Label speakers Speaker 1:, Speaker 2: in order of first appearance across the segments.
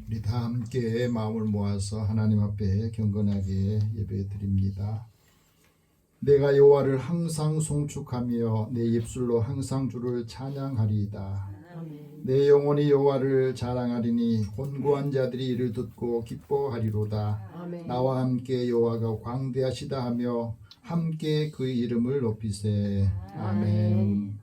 Speaker 1: 우리 다 함께 마음을 모아서 하나님 앞에 경건하게 예배드립니다. 내가 여호와를 항상 송축하며 내 입술로 항상 주를 찬양하리이다. 내 영혼이 여호와를 자랑하리니 곤고한 자들이 이를 듣고 기뻐하리로다.
Speaker 2: 아멘.
Speaker 1: 나와 함께 여호와가 광대하시다 하며 함께 그의 이름을 높이세. 아멘.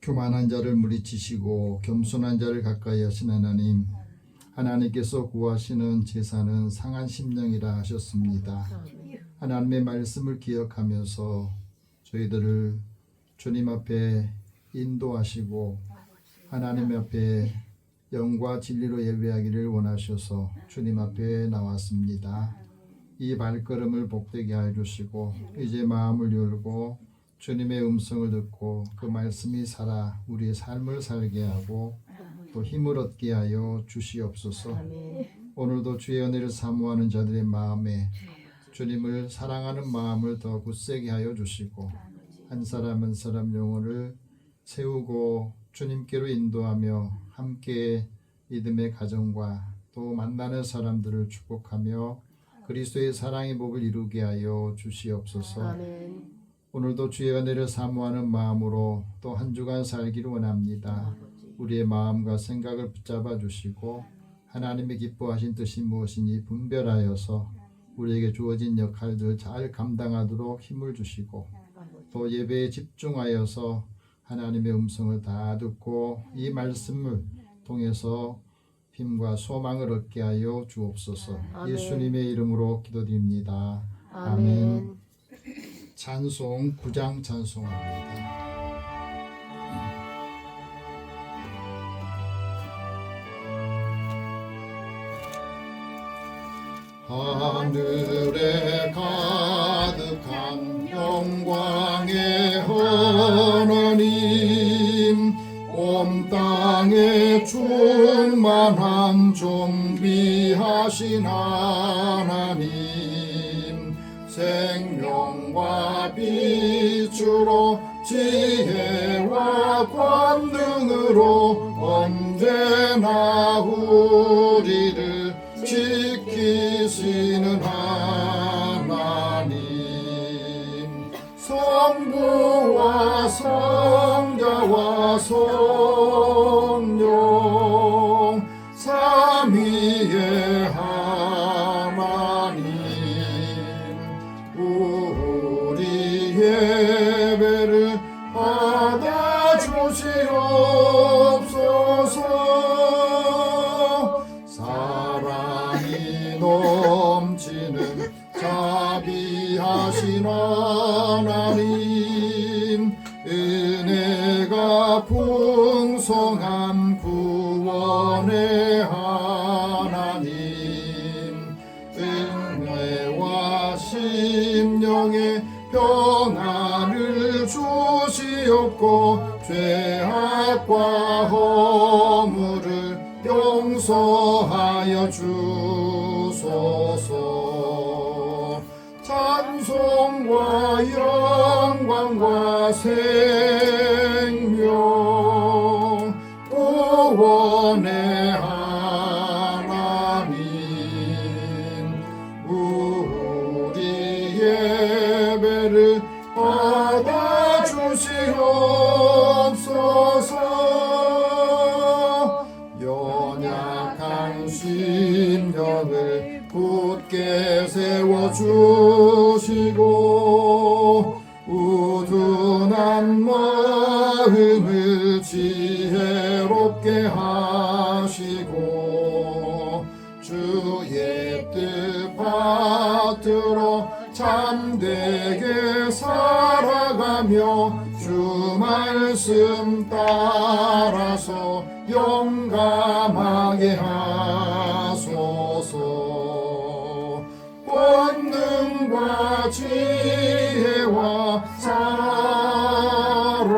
Speaker 1: 교만한 자를 물리치시고 겸손한 자를 가까이 하신 하나님, 하나님께서 구하시는 제사는 상한 심령이라 하셨습니다. 하나님의 말씀을 기억하면서 저희들을 주님 앞에 인도하시고 하나님 앞에 영과 진리로 예배하기를 원하셔서 주님 앞에 나왔습니다. 이 발걸음을 복되게 하여 주시고 이제 마음을 열고 주님의 음성을 듣고 그 말씀이 살아 우리의 삶을 살게 하고 또 힘을 얻게 하여 주시옵소서. 오늘도 주의 은혜를 사모하는 자들의 마음에 주님을 사랑하는 마음을 더 굳세게 하여 주시고 한 사람 한 사람 영혼을 세우고 주님께로 인도하며 함께 믿음의 가정과 또 만나는 사람들을 축복하며 그리스도의 사랑의 복을 이루게 하여 주시옵소서.
Speaker 2: 아멘.
Speaker 1: 오늘도 주의 은혜를 사모하는 마음으로 또 한 주간 살기를 원합니다. 우리의 마음과 생각을 붙잡아 주시고 하나님의 기뻐하신 뜻이 무엇인지 분별하여서 우리에게 주어진 역할들 잘 감당하도록 힘을 주시고 또 예배에 집중하여서 하나님의 음성을 다 듣고 이 말씀을 통해서 힘과 소망을 얻게 하여 주옵소서.
Speaker 2: 아멘.
Speaker 1: 예수님의 이름으로 기도드립니다. 아멘. 찬송 9장 찬송합니다. 하늘에 가득한 영광의 하나님, 온 땅에 충만한 존귀하신 하나님, 생명과 빛으로 지혜와 권능으로 언제나 우리를 지키시는 하나님, 성부와 성자와 성령 삼위의 하나님, 우리 예배를 받아주시옵소서. 사랑이 넘치는 자비하신 하나님, 은혜가 풍성한 구원의 하나님, 은혜와 심령의 평안을 주시옵고 죄악과 허물을 용서하여 주소서. 찬송과 영광과 생명 구원의 하나님, 우리 예배를 받아주시옵소서. 연약한 심령을 굳게 세워주시고 우둔한 마음을 지혜롭게 하시고 주의 뜻 받들어 참되게 살아가며 주 말씀 따라서 용감하게 하소서. 권능과 지혜와 사랑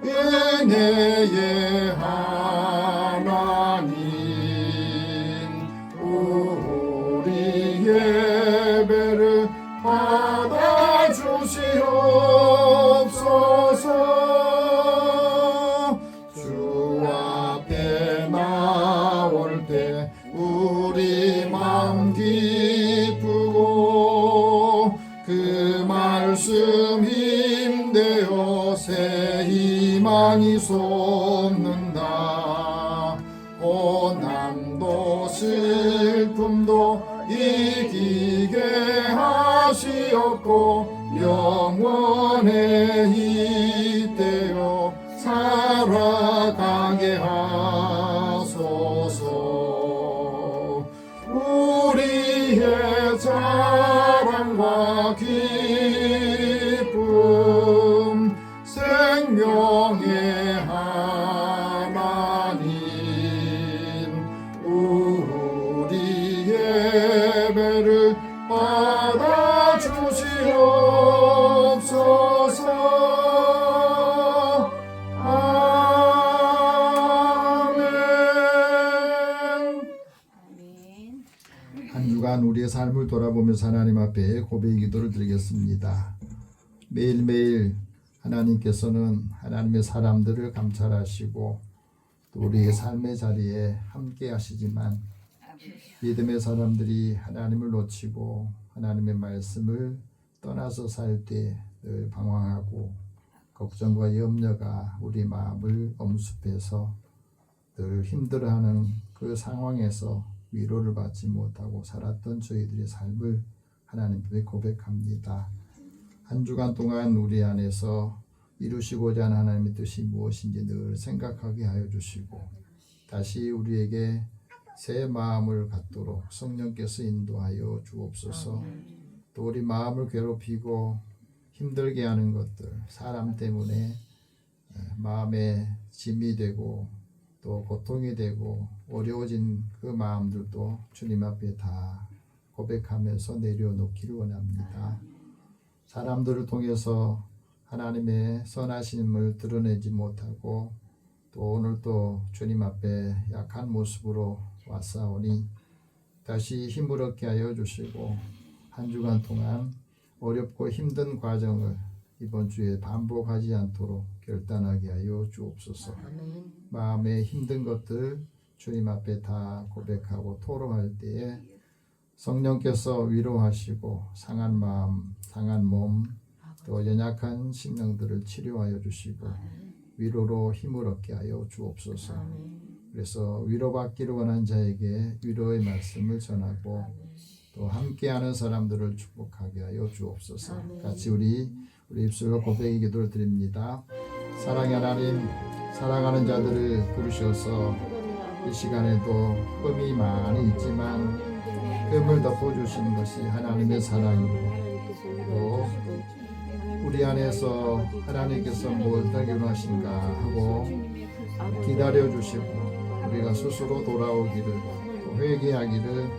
Speaker 1: 은혜의 하나님, 우리 예배를 받아주시옵소서. 주 앞에 나올 때 우리 마음 기쁘고 그 말씀 힘되어 새 희망이 솟는다. 고난도 슬픔도 이기게 하시옵고 영원에 잇대어 살아가게 하소서. 우리의 자랑과 기쁨 생명의 하나님, 우리 예배를 받아주시옵소서. 아멘. 한 주간 우리의 삶을 돌아보면서 하나님 앞에 고백의 기도를 드리겠습니다. 매일매일 하나님께서는 하나님의 사람들을 감찰하시고 또 우리의 삶의 자리에 함께 하시지만 믿음의 사람들이 하나님을 놓치고 하나님의 말씀을 떠나서 살 때 늘 방황하고 걱정과 염려가 우리 마음을 엄습해서 늘 힘들어하는 그 상황에서 위로를 받지 못하고 살았던 저희들의 삶을 하나님 앞에 고백합니다. 한 주간 동안 우리 안에서 이루시고자 하는 하나님의 뜻이 무엇인지 늘 생각하게 하여 주시고 다시 우리에게 새 마음을 갖도록 성령께서 인도하여 주옵소서. 또 우리 마음을 괴롭히고 힘들게 하는 것들, 사람 때문에 마음에 짐이 되고 또 고통이 되고 어려워진 그 마음들도 주님 앞에 다 고백하면서 내려놓기를 원합니다. 사람들을 통해서 하나님의 선하심을 드러내지 못하고 또 오늘 또 주님 앞에 약한 모습으로 왔사오니 다시 힘을 얻게 하여 주시고 한 주간 동안 어렵고 힘든 과정을 이번 주에 반복하지 않도록 결단하게 하여 주옵소서. 마음에 힘든 것들 주님 앞에 다 고백하고 토로할 때에 성령께서 위로하시고 상한 마음, 상한 몸, 또 연약한 심령들을 치료하여 주시고 위로로 힘을 얻게 하여 주옵소서. 그래서 위로받기를 원한 자에게 위로의 말씀을 전하고 또 함께하는 사람들을 축복하게 하여 주옵소서. 같이 우리 입술로 고백의 기도를 드립니다. 사랑의 하나님, 사랑하는 자들을 부르셔서 이 시간에도 흠이 많이 있지만 흠을 덮어주시는 것이 하나님의 사랑이고 또 우리 안에서 하나님께서 무엇을 원하신가 하고 기다려주시고 우리가 스스로 돌아오기를 또 회개하기를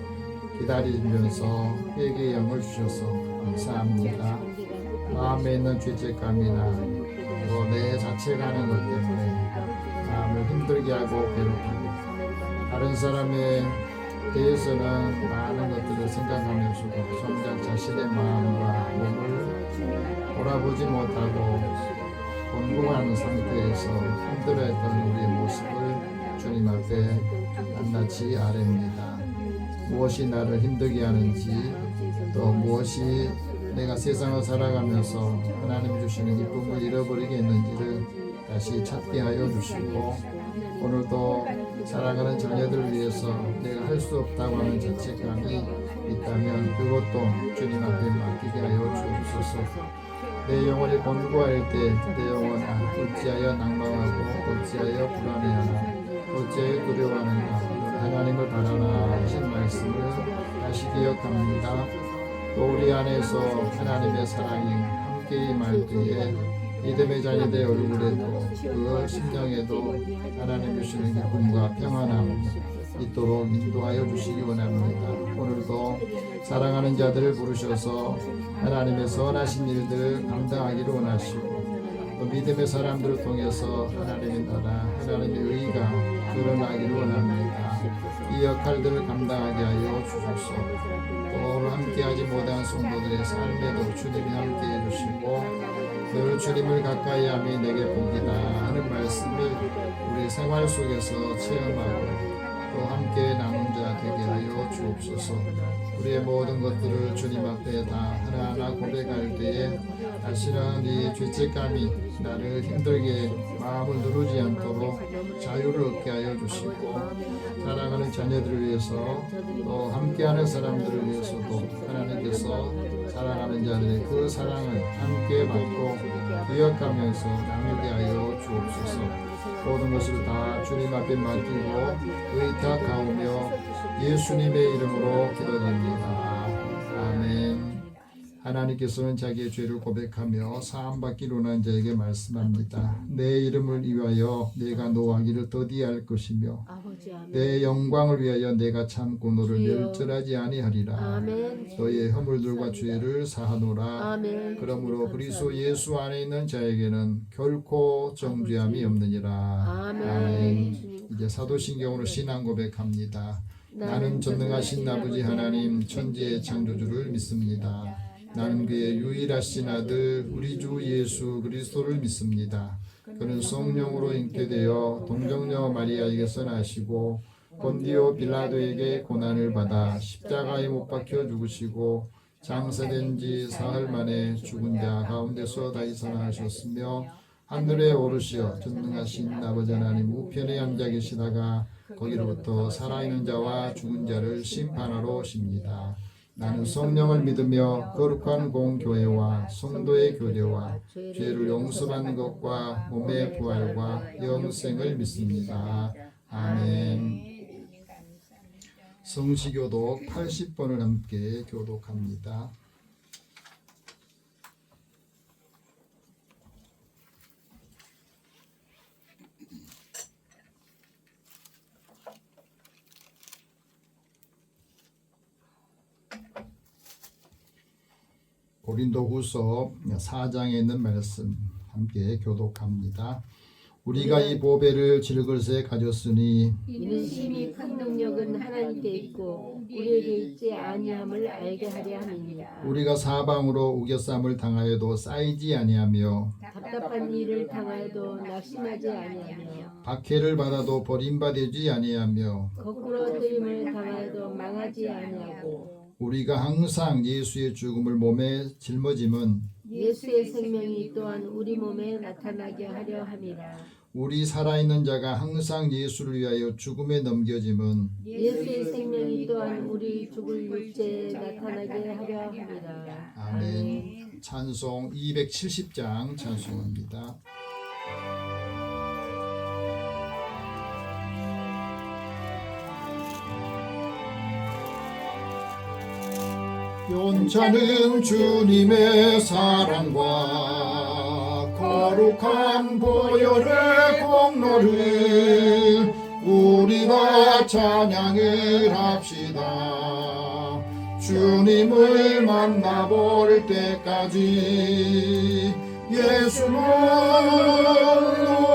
Speaker 1: 기다리면서 회개의 영을 주셔서 감사합니다. 마음에 있는 죄책감이나 또 내 자체가 하는 것 때문에 마음을 힘들게 하고 괴롭히고 다른 사람에 대해서는 많은 것들을 생각하면서도 정작 자신의 마음과 몸을 돌아보지 못하고 곤고한 상태에서 힘들어했던 우리의 모습을 주님 앞에 낱낱이 아뢰입니다. 무엇이 나를 힘들게 하는지 또 무엇이 내가 세상을 살아가면서 하나님 주시는 기쁨을 잃어버리게 했는지를 다시 찾게 하여 주시고 오늘도 살아가는 자녀들을 위해서 내가 할 수 없다고 하는 자책감이 있다면 그것도 주님 앞에 맡기게 하여 주옵소서. 내 영혼이 곤고할 때 내 영혼아 어찌하여 낭망하고 어찌하여 불안해하나 어찌하여 두려워하는가 하나님을 바라나 하신 말씀을 다시 고백합니다. 또 우리 안에서 하나님의 사랑이 함께 임할 때에 믿음의 자녀의 얼굴에도 그 심령에도 하나님 주시는 기쁨과 평안함 있도록 인도하여 주시기 원합니다. 오늘도 사랑하는 자들을 부르셔서 하나님의 선하신 일들을 감당하기를 원하시고 또 믿음의 사람들을 통해서 하나님의 나라, 하나님의 의가 드러나기를 원합니다. 이 역할들을 감당하게 하여 주소서. 또 함께하지 못한 성도들의 삶에도 주님이 함께해 주시고 늘 주님을 가까이함이 내게 복이다 하는 말씀을 우리 생활 속에서 체험하고 또 함께 남은 자 되게 하여 주옵소서. 우리의 모든 것들을 주님 앞에 다 하나하나 고백할 때에 다시는 이 죄책감이 나를 힘들게 마음을 누르지 않도록 자유를 얻게 하여 주시고 사랑하는 자녀들을 위해서 또 함께하는 사람들을 위해서도 하나님께서 사랑하는 자들의 그 사랑을 함께 받고 기억하면서 나누게 하여 주옵소서. 모든 것을 다 주님 앞에 맡기고 의탁하오며 예수님의 이름으로 기도드립니다. 아멘. 하나님께서는 자기의 죄를 고백하며 사함받기를 원하는 자에게 말씀합니다. 내 이름을 위하여 내가 노하기를 더디할 것이며 내 영광을 위하여 내가 참고 너를 멸절하지 아니하리라. 너의 허물들과 죄를 사하노라. 그러므로 그리스도 예수 안에 있는 자에게는 결코 정죄함이 없느니라. 아멘. 이제 사도신경으로 신앙 고백합니다. 나는 전능하신 아버지 하나님 천지의 창조주를 믿습니다. 나는 그의 유일하신 아들 우리 주 예수 그리스도를 믿습니다. 그는 성령으로 잉태되어 동정녀 마리아에게서 나시고 본디오 빌라도에게 고난을 받아 십자가에 못 박혀 죽으시고 장사된 지 사흘 만에 죽은 자 가운데서 다시 살아나셨으며 하늘에 오르시어 전능하신 아버지 하나님 우편에 앉아 계시다가 거기로부터 살아있는 자와 죽은 자를 심판하러 오십니다. 나는 성령을 믿으며 거룩한 공교회와 성도의 교제와 죄를 용서받는 것과 몸의 부활과 영생을 믿습니다. 아멘. 성시교독 80번을 함께 교독합니다. 고린도후서 4장에 있는 말씀 함께 교독합니다. 우리가 이 보배를 질것에 가졌으니
Speaker 2: 이는 심히 큰 능력은 하나님께 있고 우리에게 있지 아니함을 알게 하려 함이니라.
Speaker 1: 우리가 사방으로 우겨쌈을 당하여도 쌓이지 아니하며
Speaker 2: 답답한 일을 당하여도 낙심하지 아니하며
Speaker 1: 박해를 받아도 버림받지 아니하며
Speaker 2: 거꾸로 들림을 당하여도 망하지 아니하고
Speaker 1: 우리가 항상 예수의 죽음을 몸에 짊어짐은
Speaker 2: 예수의 생명이 또한 우리 몸에 나타나게 하려 함이라.
Speaker 1: 우리 살아있는 자가 항상 예수를 위하여 죽음에 넘겨짐은
Speaker 2: 예수의 생명이 또한 우리 죽을 육체에 나타나게 하려 함이라.
Speaker 1: 아멘. 찬송 270장 찬송합니다. 연차는 주님의 사랑과 거룩한 보혈의 공로를 우리가 찬양을 합시다. 주님을 만나볼 때까지 예수는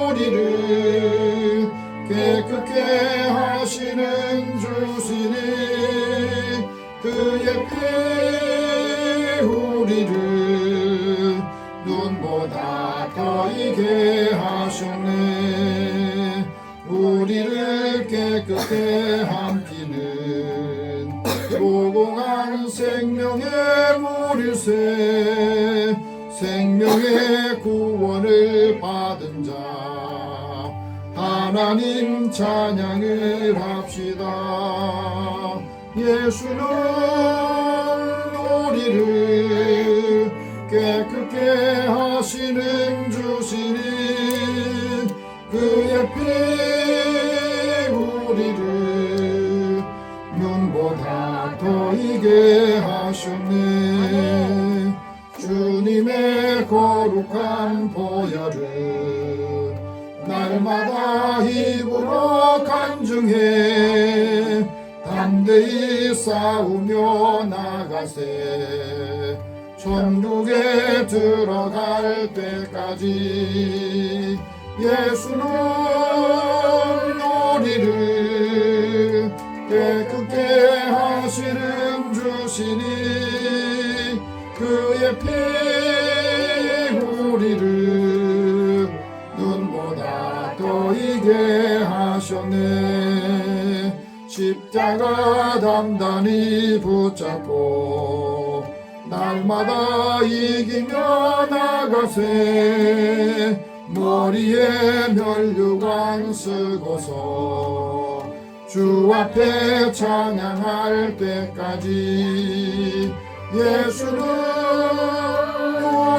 Speaker 1: 우리를 깨끗게 하시는 주시니 그의 피 우리를 눈보다 더 이게 하셨네. 우리를 깨끗게 한 피는 무궁한 생명의 물일새 생명의 구원을 받은 자 하나님 찬양을 합시다. 예수는 우리를 깨끗게 하시는 주시니 그의 피 우리를 눈보다 더 이게 이게 하셨네. 주님의 거룩한 보혈을 날마다 입으로 간증해 담대히 싸우며 나가세. 천국에 들어갈 때까지 예수는 우리를 깨끗게 하시는 주시니 그의 피 우리를 눈보다 더 이게 하셨네. 십자가 단단히 붙잡고 날마다 이기며 나가세. 머리에 면류관 쓰고서 주 앞에 찬양할 때까지 예수는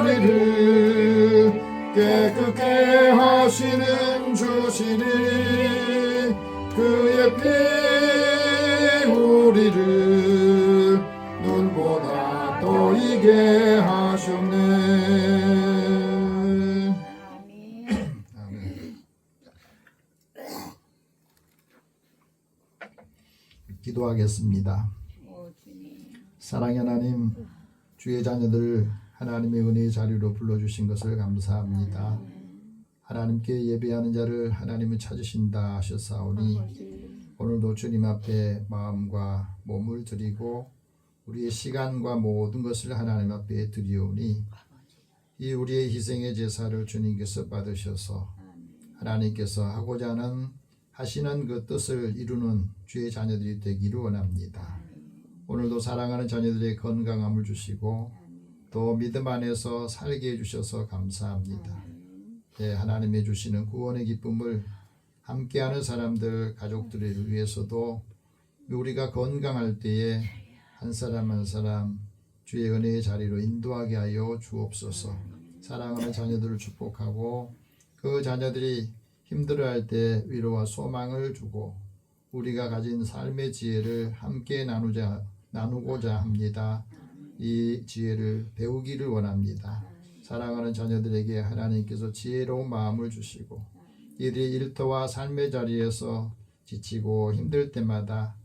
Speaker 1: 우리를 깨끗게 하시는 주시니 그의 피 우리를 눈보다 더 이게 하셨네. 아멘. 기도하겠습니다. 사랑의 하나님, 주의 자녀들 하나님의 은혜의 자리로 불러주신 것을 감사합니다. 하나님께 예배하는 자를 하나님은 찾으신다 하셨사오니 오늘도 주님 앞에 마음과 몸을 드리고 우리의 시간과 모든 것을 하나님 앞에 드리오니 이 우리의 희생의 제사를 주님께서 받으셔서 하나님께서 하고자 하시는 그 뜻을 이루는 주의 자녀들이 되기를 원합니다. 오늘도 사랑하는 자녀들의 건강함을 주시고 또 믿음 안에서 살게 해주셔서 감사합니다. 네, 하나님의 주시는 구원의 기쁨을 함께하는 사람들, 가족들을 위해서도 우리가 건강할 때에 한 사람 한 사람 주의 은혜의 자리로 인도하게 하여 주옵소서. 사랑하는 자녀들을 축복하고 그 자녀들이 힘들어할 때 위로와 소망을 주고 우리가 가진 삶의 지혜를 함께 나누고자 합니다. 이 지혜를 배우기를 원합니다. 사랑하는 자녀들에게 하나님께서 지혜로운 마음을 주시고 이들이 일터와 삶의 자리에서 지치고 힘들 때마다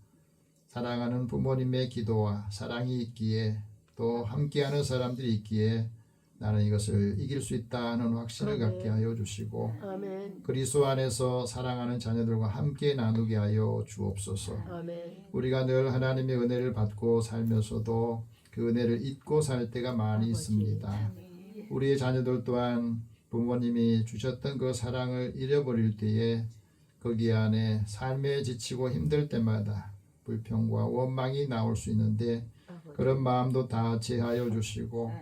Speaker 1: 사랑하는 부모님의 기도와 사랑이 있기에 또 함께하는 사람들이 있기에 나는 이것을 이길 수 있다는 확신을
Speaker 2: 아멘.
Speaker 1: 갖게 하여 주시고
Speaker 2: 아멘.
Speaker 1: 그리스도 안에서 사랑하는 자녀들과 함께 나누게 하여 주옵소서.
Speaker 2: 아멘.
Speaker 1: 우리가 늘 하나님의 은혜를 받고 살면서도 그 은혜를 잊고 살 때가 많이 있습니다. 우리의 자녀들 또한 부모님이 주셨던 그 사랑을 잃어버릴 때에 거기 안에 삶에 지치고 힘들 때마다 불평과 원망이 나올 수 있는데 그런 마음도 다 제하여 주시고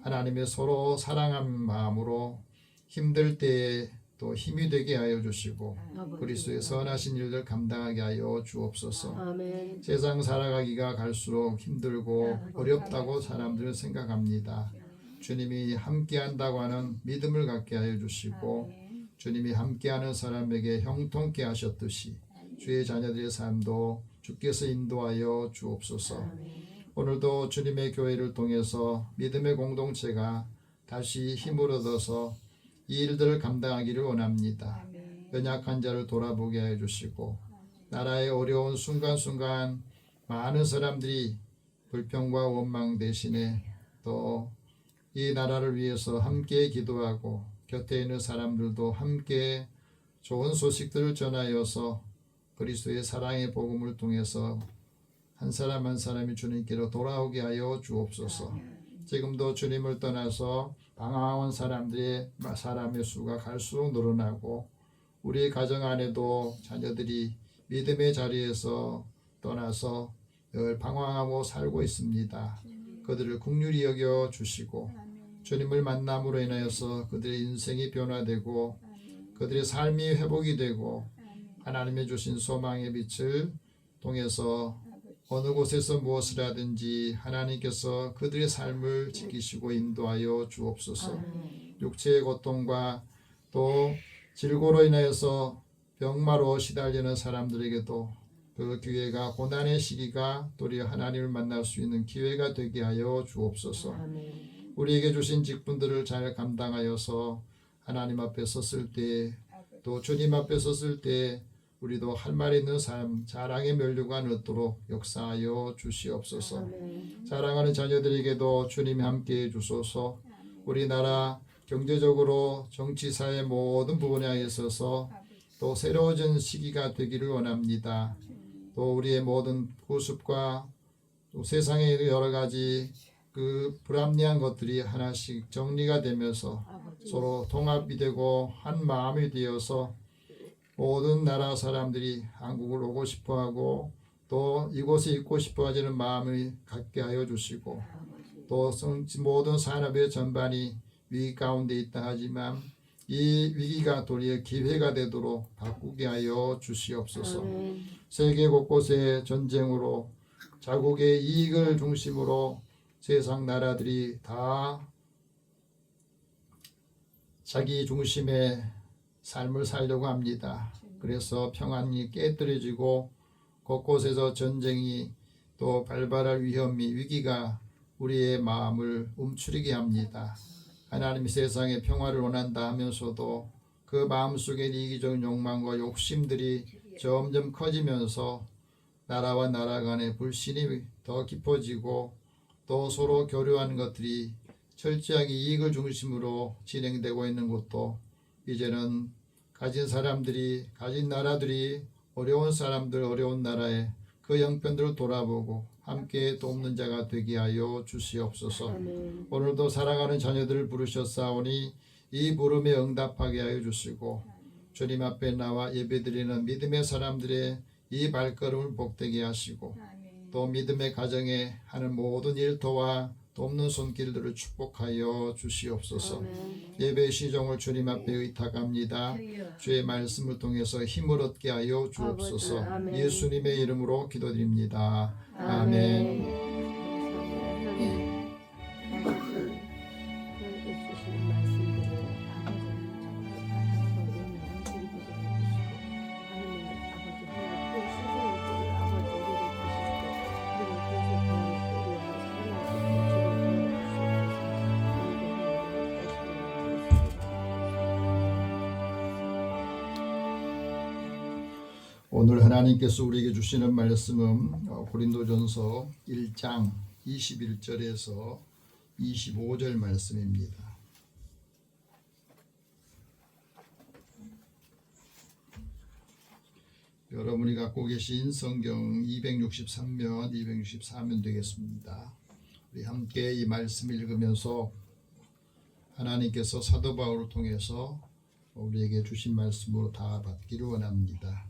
Speaker 1: 하나님의 서로 사랑하는 마음으로 힘들 때에 또 힘이 되게 하여 주시고 그리스도의 선하신 일들 감당하게 하여 주옵소서.
Speaker 2: 아멘.
Speaker 1: 세상 살아가기가 갈수록 힘들고 어렵다고 사람들은 생각합니다. 주님이 함께한다고 하는 믿음을 갖게 하여 주시고 주님이 함께하는 사람에게 형통케 하셨듯이 주의 자녀들의 삶도 주께서 인도하여 주옵소서. 오늘도 주님의 교회를 통해서 믿음의 공동체가 다시 힘을 얻어서 이 일들을 감당하기를 원합니다. 연약한 자를 돌아보게 해 주시고 나라의 어려운 순간순간 많은 사람들이 불평과 원망 대신에 또 이 나라를 위해서 함께 기도하고 곁에 있는 사람들도 함께 좋은 소식들을 전하여서 그리스도의 사랑의 복음을 통해서 한 사람 한 사람이 주님께로 돌아오게 하여 주옵소서. 지금도 주님을 떠나서 방황한 사람의 수가 갈수록 늘어나고 우리의 가정 안에도 자녀들이 믿음의 자리에서 떠나서 늘 방황하고 살고 있습니다. 그들을 긍휼히 여겨 주시고 주님을 만남으로 인하여서 그들의 인생이 변화되고 그들의 삶이 회복이 되고 하나님의 주신 소망의 빛을 통해서 어느 곳에서 무엇을 하든지 하나님께서 그들의 삶을 지키시고 인도하여 주옵소서. 육체의 고통과 또 질고로 인하여서 병마로 시달리는 사람들에게도 그 기회가 고난의 시기가 또 우리 하나님을 만날 수 있는 기회가 되게 하여 주옵소서.
Speaker 2: 아멘.
Speaker 1: 우리에게 주신 직분들을 잘 감당하여서 하나님 앞에 섰을 때 또 주님 앞에 섰을 때 우리도 할 말 있는 삶 자랑의 면류관 얻도록 역사하여 주시옵소서.
Speaker 2: 아멘.
Speaker 1: 사랑하는 자녀들에게도 주님이 함께해 주소서. 우리나라 경제적으로 정치 사회 모든 부분에 있어서 또 새로워진 시기가 되기를 원합니다. 또 우리의 모든 구습과 또 세상의 여러 가지 그 불합리한 것들이 하나씩 정리가 되면서 서로 통합이 되고 한 마음이 되어서 모든 나라 사람들이 한국을 오고 싶어하고 또 이곳에 있고 싶어하는 마음을 갖게 하여 주시고 또 모든 산업의 전반이 위기 가운데 있다 하지만 이 위기가 도리어 기회가 되도록 바꾸게 하여 주시옵소서.
Speaker 2: 아멘.
Speaker 1: 세계 곳곳에 전쟁으로 자국의 이익을 중심으로 세상 나라들이 다 자기 중심의 삶을 살려고 합니다. 그래서 평안이 깨뜨려지고 곳곳에서 전쟁이 또 발발할 위험이 위기가 우리의 마음을 움츠리게 합니다. 하나님이 세상의 평화를 원한다 하면서도 그 마음속에 이기적인 욕망과 욕심들이 점점 커지면서 나라와 나라 간의 불신이 더 깊어지고 또 서로 교류하는 것들이 철저하게 이익을 중심으로 진행되고 있는 것도 이제는 가진 사람들이 가진 나라들이 어려운 사람들 어려운 나라에 그 형편들을 돌아보고 함께 돕는 자가 되게 하여 주시옵소서.
Speaker 2: 아멘.
Speaker 1: 오늘도 사랑하는 자녀들을 부르셨사오니 이 부름에 응답하게 하여 주시고 주님 앞에 나와 예배드리는 믿음의 사람들의 이 발걸음을 복되게 하시고 또 믿음의 가정에 하는 모든 일터와 돕는 손길들을 축복하여 주시옵소서.
Speaker 2: 아멘.
Speaker 1: 예배 시종을 주님 앞에 의탁합니다. 주의 말씀을 통해서 힘을 얻게 하여 주옵소서.
Speaker 2: 아버지, 아멘.
Speaker 1: 예수님의 이름으로 기도드립니다. 아멘. 오늘 하나님께서 우리에게 주시는 말씀은 고린도전서 1장 21절에서 25절 말씀입니다. 여러분이 갖고 계신 성경 263면, 264면 되겠습니다. 우리 함께 이 말씀 읽으면서 하나님께서 사도 바울을 통해서 우리에게 주신 말씀으로 다 받기를 원합니다.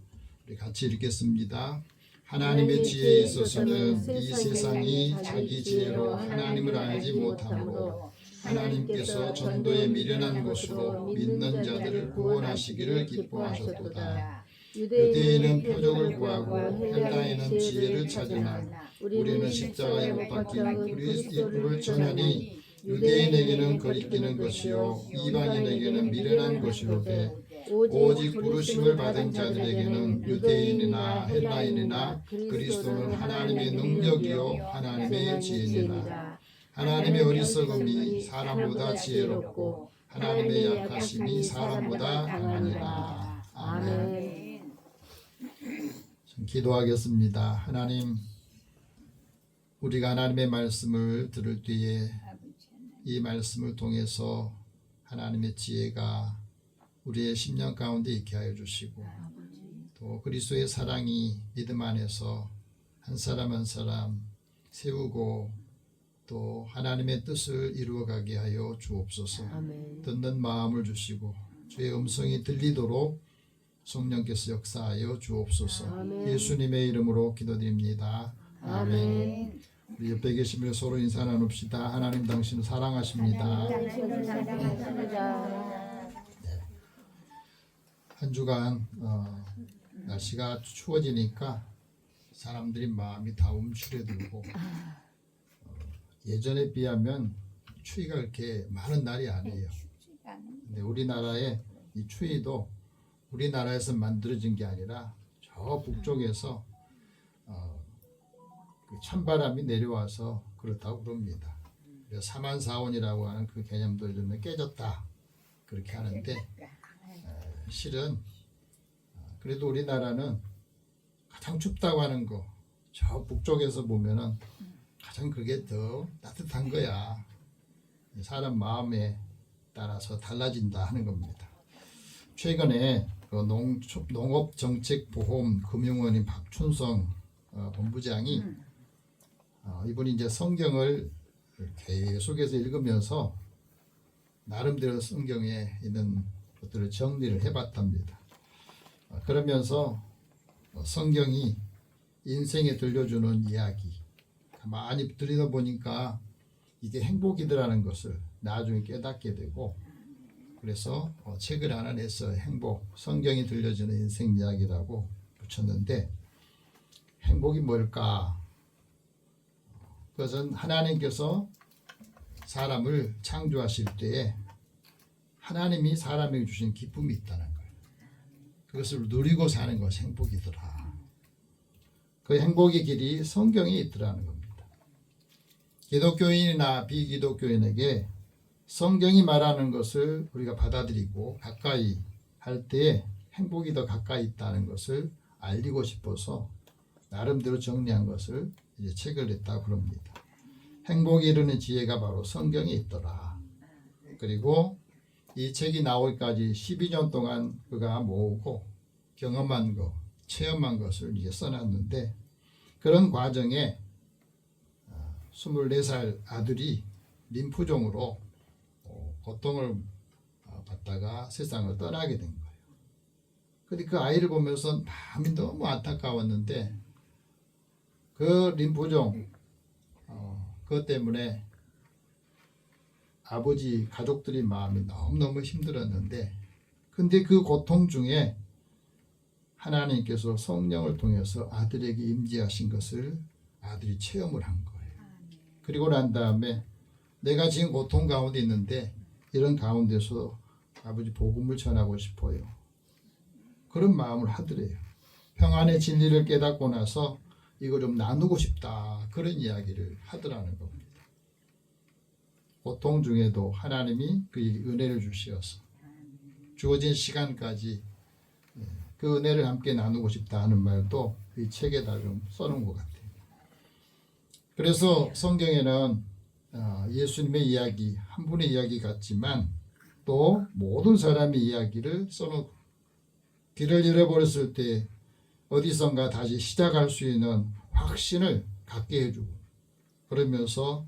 Speaker 1: 우리 같이 읽겠습니다. 하나님의 지혜에 있어서는 이 세상이 자기 지혜로 하나님을 알지 못하므로 하나님께서 전도에 미련한 것으로 믿는 자들을 구원하시기를 기뻐하셨도다. 유대인은 표적을 구하고 헬라인은 지혜를 찾으나 우리는 십자가에 못 박힌 그리스도를 전하니 유대인에게는 거리끼는 것이요 이방인에게는 미련한 것이로되 오직 부르심을 받은 자들에게는 유대인이나 헬라인이나 그리스도는 하나님의 능력이요 하나님의 지혜니라. 하나님의 어리석음이 사람보다 지혜롭고 하나님의 약하심이 사람보다 강하니라. 아멘. 기도하겠습니다. 하나님, 우리가 하나님의 말씀을 들을 때에 이 말씀을 통해서 하나님의 지혜가 우리의 심령 가운데 있게 하여 주시고 또 그리스도의 사랑이 믿음 안에서 한 사람 한 사람 세우고 또 하나님의 뜻을 이루어가게 하여 주옵소서.
Speaker 2: 아멘.
Speaker 1: 듣는 마음을 주시고 주의 음성이 들리도록 성령께서 역사하여 주옵소서.
Speaker 2: 아멘.
Speaker 1: 예수님의 이름으로 기도드립니다. 아멘.
Speaker 2: 아멘.
Speaker 1: 우리 옆에 계시면 서로 인사 나눕시다. 하나님 당신을 사랑하십니다.
Speaker 2: 당신을 사랑합니다.
Speaker 1: 한 주간 날씨가 추워지니까 사람들이 마음이 다 움츠려들고 예전에 비하면 추위가 그렇게 많은 날이 아니에요. 근데 우리나라의 이 추위도 우리나라에서 만들어진 게 아니라 저 북쪽에서 찬바람이 내려와서 그렇다고 그럽니다. 그래서 사만사원이라고 하는 그 개념도 좀 깨졌다 그렇게 하는데 실은 그래도 우리나라는 가장 춥다고 하는 거 저 북쪽에서 보면은 가장 그게 더 따뜻한 거야. 사람 마음에 따라서 달라진다 하는 겁니다. 최근에 그 농업정책보험금융원인 박춘성 본부장이 이분이 이제 성경을 계속해서 읽으면서 나름대로 성경에 있는 것들을 정리를 해봤답니다. 그러면서 성경이 인생에 들려주는 이야기 많이 들여다보니까 이게 행복이더라는 것을 나중에 깨닫게 되고 그래서 책을 하나 냈어요. 행복, 성경이 들려주는 인생 이야기라고 붙였는데 행복이 뭘까? 그것은 하나님께서 사람을 창조하실 때에 하나님이 사람에게 주신 기쁨이 있다는 거예요. 그것을 누리고 사는 것이 행복이더라. 그 행복의 길이 성경에 있더라는 겁니다. 기독교인이나 비기독교인에게 성경이 말하는 것을 우리가 받아들이고 가까이 할 때에 행복이 더 가까이 있다는 것을 알리고 싶어서 나름대로 정리한 것을 이제 책을 냈다고 그럽니다. 행복이 이르는 지혜가 바로 성경에 있더라. 그리고 이 책이 나오기까지 12년 동안 그가 모으고 경험한 것, 체험한 것을 이제 써놨는데 그런 과정에 24살 아들이 림프종으로 고통을 받다가 세상을 떠나게 된 거예요. 근데 그 아이를 보면서 마음이 너무 안타까웠는데 그 림프종 그것 때문에 아버지 가족들이 마음이 너무너무 힘들었는데 근데 그 고통 중에 하나님께서 성령을 통해서 아들에게 임재하신 것을 아들이 체험을 한 거예요. 그리고 난 다음에 내가 지금 고통 가운데 있는데 이런 가운데서 아버지 복음을 전하고 싶어요. 그런 마음을 하더래요. 평안의 진리를 깨닫고 나서 이거 좀 나누고 싶다. 그런 이야기를 하더라는 겁니다. 고통 중에도 하나님이 그 은혜를 주시어서 주어진 시간까지 그 은혜를 함께 나누고 싶다 하는 말도 이 책에다 좀 써놓은 것 같아요. 그래서 성경에는 예수님의 이야기, 한 분의 이야기 같지만 또 모든 사람의 이야기를 써놓고 길을 잃어버렸을 때 어디선가 다시 시작할 수 있는 확신을 갖게 해주고 그러면서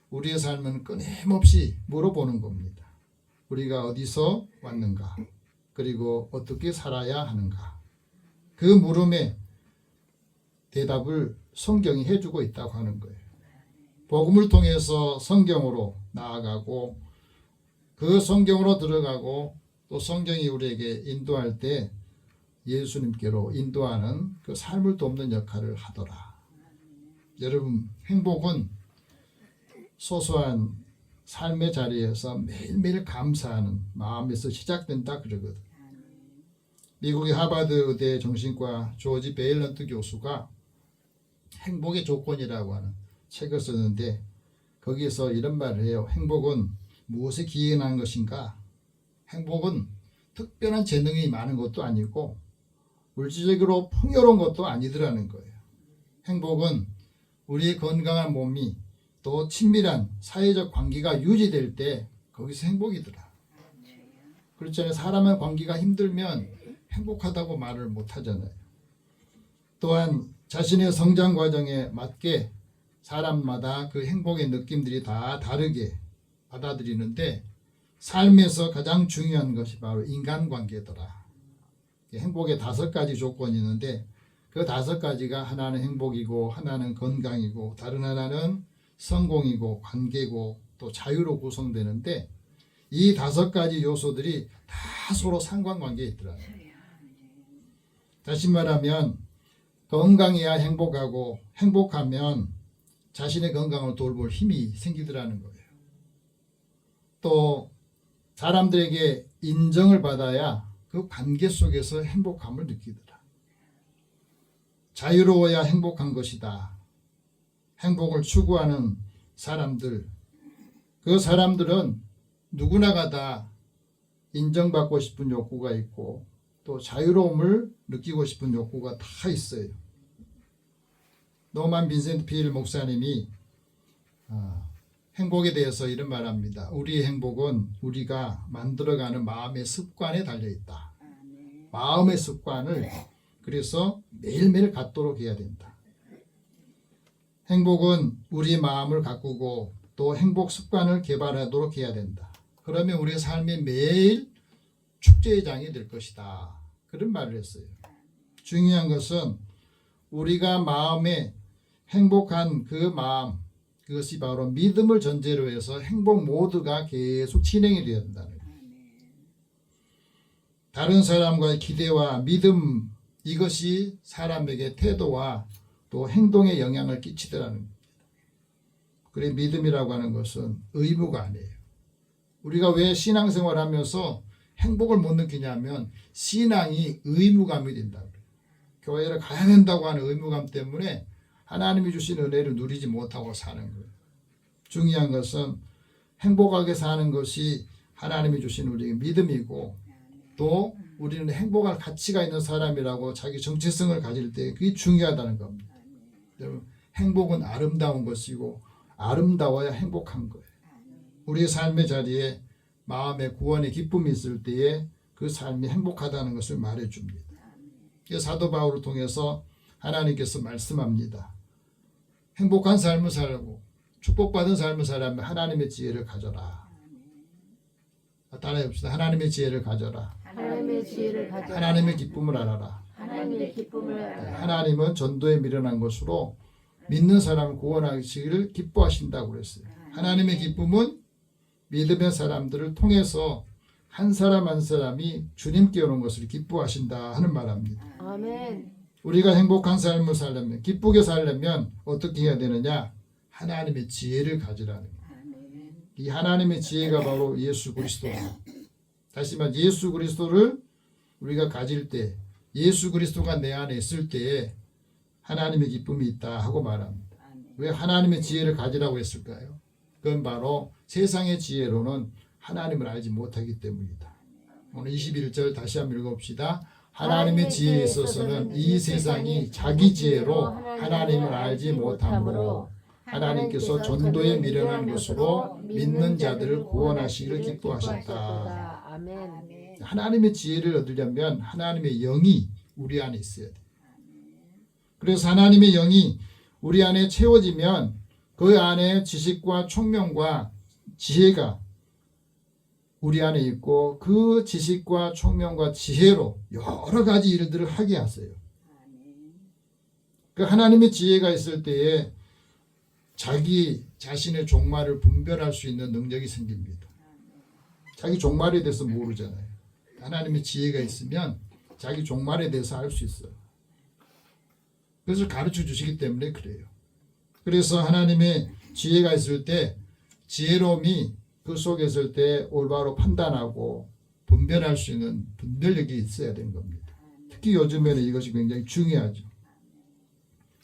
Speaker 1: 우리의 삶은 끊임없이 물어보는 겁니다. 우리가 어디서 왔는가? 그리고 어떻게 살아야 하는가? 그 물음에 대답을 성경이 해주고 있다고 하는 거예요. 복음을 통해서 성경으로 나아가고 그 성경으로 들어가고 또 성경이 우리에게 인도할 때 예수님께로 인도하는 그 삶을 돕는 역할을 하더라. 여러분 행복은 소소한 삶의 자리에서 매일매일 감사하는 마음에서 시작된다 그러거든. 미국의 하버드 의대 정신과 조지 베일런트 교수가 행복의 조건이라고 하는 책을 썼는데 거기에서 이런 말을 해요. 행복은 무엇에 기인한 것인가? 행복은 특별한 재능이 많은 것도 아니고 물질적으로 풍요로운 것도 아니더라는 거예요. 행복은 우리의 건강한 몸이 또 친밀한 사회적 관계가 유지될 때 거기서 행복이더라. 그렇잖아요. 사람의 관계가 힘들면 행복하다고 말을 못 하잖아요. 또한 자신의 성장 과정에 맞게 사람마다 그 행복의 느낌들이 다 다르게 받아들이는데 삶에서 가장 중요한 것이 바로 인간관계더라. 행복의 5가지 조건이 있는데 그 5가지가 하나는 행복이고 하나는 건강이고 다른 하나는 성공이고 관계고 또 자유로 구성되는데 이 5가지 요소들이 다 서로 상관관계에 있더라고요. 다시 말하면 건강해야 행복하고 행복하면 자신의 건강을 돌볼 힘이 생기더라는 거예요. 또 사람들에게 인정을 받아야 그 관계 속에서 행복함을 느끼더라. 자유로워야 행복한 것이다. 행복을 추구하는 사람들, 그 사람들은 누구나가 다 인정받고 싶은 욕구가 있고 또 자유로움을 느끼고 싶은 욕구가 다 있어요. 노만 빈센트 필 목사님이 행복에 대해서 이런 말합니다. 우리의 행복은 우리가 만들어가는 마음의 습관에 달려있다. 마음의 습관을 그래서 매일매일 갖도록 해야 된다. 행복은 우리 마음을 가꾸고 또 행복 습관을 개발하도록 해야 된다. 그러면 우리의 삶이 매일 축제의 장이 될 것이다. 그런 말을 했어요. 중요한 것은 우리가 마음에 행복한 그 마음, 그것이 바로 믿음을 전제로 해서 행복 모두가 계속 진행이 되어야 된다는 거예요. 다른 사람과의 기대와 믿음, 이것이 사람에게 태도와 또 행동에 영향을 끼치더라는 겁니다. 그래 믿음이라고 하는 것은 의무가 아니에요. 우리가 왜 신앙생활 하면서 행복을 못 느끼냐면 신앙이 의무감이 된다고 그래요. 교회를 가야 된다고 하는 의무감 때문에 하나님이 주신 은혜를 누리지 못하고 사는 거예요. 중요한 것은 행복하게 사는 것이 하나님이 주신 우리에게 믿음이고 또 우리는 행복할 가치가 있는 사람이라고 자기 정체성을 가질 때 그게 중요하다는 겁니다. 여러분, 행복은 아름다운 것이고 아름다워야 행복한 거예요. 우리의 삶의 자리에 마음의 구원의 기쁨이 있을 때에 그 삶이 행복하다는 것을 말해줍니다. 사도 바울을 통해서 하나님께서 말씀합니다. 행복한 삶을 살고 축복받은 삶을 살려면 하나님의 지혜를 가져라. 따라해 봅시다. 하나님의 지혜를 가져라.
Speaker 2: 하나님의 지혜를 가져
Speaker 1: 하나님의 기쁨을 알아라.
Speaker 2: 하나님의 기쁨을 알아라.
Speaker 1: 하나님은 전도에 미련한 것으로 믿는 사람을 구원하시기를 기뻐하신다고 그랬어요. 하나님의 기쁨은 믿음의 사람들을 통해서 한 사람 한 사람이 주님께 오는 것을 기뻐하신다 하는 말합니다.
Speaker 2: 아멘.
Speaker 1: 우리가 행복한 삶을 살려면 기쁘게 살려면 어떻게 해야 되느냐? 하나님의 지혜를 가지라는 거예요. 이 하나님의 지혜가 바로 예수 그리스도입니다. 다시 말해 예수 그리스도를 우리가 가질 때 예수 그리스도가 내 안에 있을 때에 하나님의 기쁨이 있다 하고 말합니다. 왜 하나님의 지혜를 가지라고 했을까요? 그건 바로 세상의 지혜로는 하나님을 알지 못하기 때문이다. 오늘 21절 다시 한번 읽어봅시다. 하나님의 지혜에 있어서는 이 세상이 자기 지혜로 하나님을 알지 못하므로 하나님께서 전도에 미련한 것으로 믿는 자들을 구원하시기를 기뻐하셨다.
Speaker 2: 아멘.
Speaker 1: 하나님의 지혜를 얻으려면 하나님의 영이 우리 안에 있어야 돼. 그래서 하나님의 영이 우리 안에 채워지면 그 안에 지식과 총명과 지혜가 우리 안에 있고 그 지식과 총명과 지혜로 여러 가지 일들을 하게 하세요. 그 하나님의 지혜가 있을 때에 자기 자신의 종말을 분별할 수 있는 능력이 생깁니다. 자기 종말에 대해서 모르잖아요. 하나님의 지혜가 있으면 자기 종말에 대해서 알 수 있어요. 그래서 가르쳐 주시기 때문에 그래요. 그래서 하나님의 지혜가 있을 때 지혜로움이 그 속에 있을 때 올바로 판단하고 분별할 수 있는 분별력이 있어야 되는 겁니다. 특히 요즘에는 이것이 굉장히 중요하죠.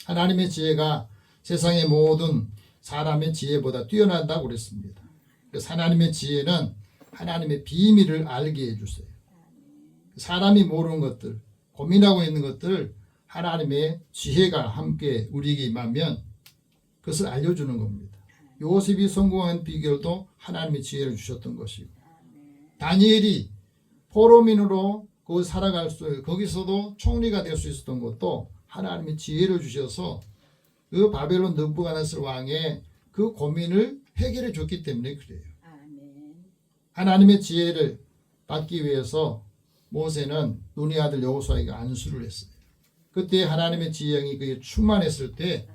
Speaker 1: 하나님의 지혜가 세상의 모든 사람의 지혜보다 뛰어난다고 그랬습니다. 그래서 하나님의 지혜는 하나님의 비밀을 알게 해주세요. 사람이 모르는 것들, 고민하고 있는 것들을 하나님의 지혜가 함께 우리에게 임하면 그것을 알려주는 겁니다. 요셉이 성공한 비결도 하나님의 지혜를 주셨던 것이고 다니엘이 포로민으로 살아갈 수 거기서도 총리가 될 수 있었던 것도 하나님의 지혜를 주셔서 그 바벨론 느부갓네살 왕의 그 고민을 해결해 줬기 때문에 그래요. 하나님의 지혜를 받기 위해서 모세는 눈의 아들 여호수아에게 안수를 했어요. 그때 하나님의 지혜가 그에 충만했을 때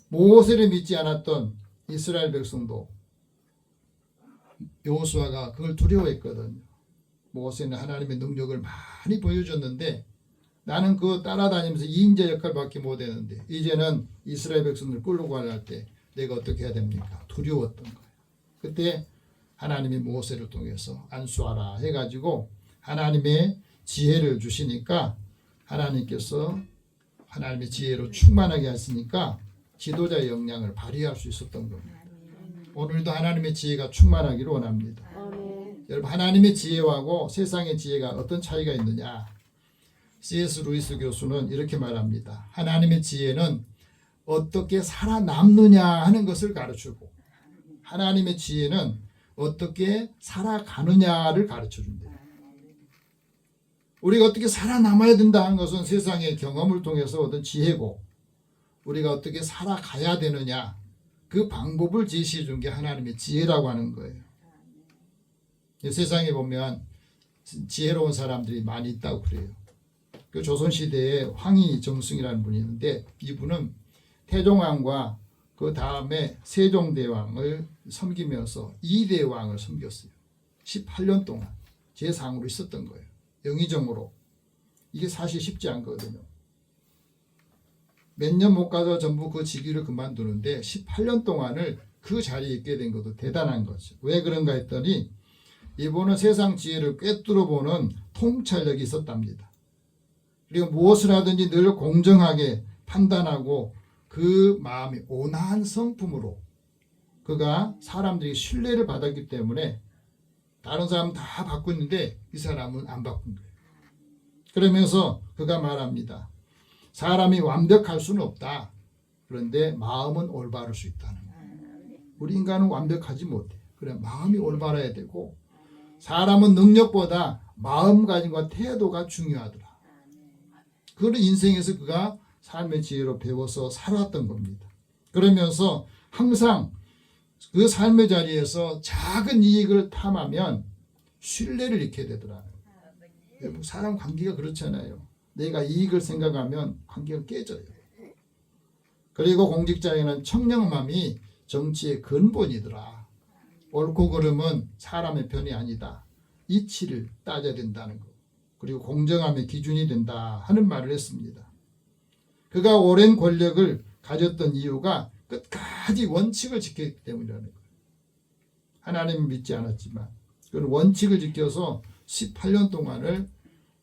Speaker 1: 모세를 믿지 않았던 이스라엘 백성도 여호수아가 그걸 두려워했거든요. 모세는 하나님의 능력을 많이 보여줬는데 나는 그거 따라다니면서 이인자 역할밖에 못했는데 이제는 이스라엘 백성들 끌고 가려할 때 내가 어떻게 해야 됩니까? 두려웠던 거예요. 그때 하나님이 모세를 통해서 안수하라 해가지고 하나님의 지혜를 주시니까 하나님께서 하나님의 지혜로 충만하게 하시니까 지도자의 역량을 발휘할 수 있었던 겁니다. 오늘도 하나님의 지혜가 충만하기를 원합니다.
Speaker 2: 아멘.
Speaker 1: 여러분, 하나님의 지혜하고 세상의 지혜가 어떤 차이가 있느냐? C.S. 루이스 교수는 이렇게 말합니다. 하나님의 지혜는 어떻게 살아남느냐 하는 것을 가르치고, 하나님의 지혜는 어떻게 살아가느냐를 가르쳐준대요. 우리가 어떻게 살아남아야 된다는 것은 세상의 경험을 통해서 얻은 지혜고, 우리가 어떻게 살아가야 되느냐 그 방법을 제시해 준 게 하나님의 지혜라고 하는 거예요. 세상에 보면 지혜로운 사람들이 많이 있다고 그래요. 그 조선시대에 황희정승이라는 분이 있는데, 이분은 태종왕과 그 다음에 세종대왕을 섬기면서 2대 왕을 섬겼어요. 18년 동안 제상으로 있었던 거예요. 영의정으로. 이게 사실 쉽지 않거든요. 몇 년 못 가서 전부 그 직위를 그만두는데 18년 동안을 그 자리에 있게 된 것도 대단한 거죠. 왜 그런가 했더니 이분은 세상 지혜를 꿰뚫어보는 통찰력이 있었답니다. 그리고 무엇을 하든지 늘 공정하게 판단하고 그 마음이 온화한 성품으로 그가 사람들이 신뢰를 받았기 때문에 다른 사람은 다 받고 있는데 이 사람은 안 바꾼 거예요. 그러면서 그가 말합니다. 사람이 완벽할 수는 없다. 그런데 마음은 올바를 수 있다는 거예요. 우리 인간은 완벽하지 못해. 그래, 마음이 올바라야 되고 사람은 능력보다 마음가짐과 태도가 중요하더라. 그런 인생에서 그가 삶의 지혜로 배워서 살아왔던 겁니다. 그러면서 항상 그 삶의 자리에서 작은 이익을 탐하면 신뢰를 잃게 되더라고요. 사람 관계가 그렇잖아요. 내가 이익을 생각하면 관계가 깨져요. 그리고 공직자에는 청렴함이 정치의 근본이더라. 옳고 그름은 사람의 편이 아니다. 이치를 따져야 된다는 것. 그리고 공정함의 기준이 된다 하는 말을 했습니다. 그가 오랜 권력을 가졌던 이유가 끝까지 원칙을 지켰기 때문이라는 거예요. 하나님을 믿지 않았지만 그런 원칙을 지켜서 18년 동안을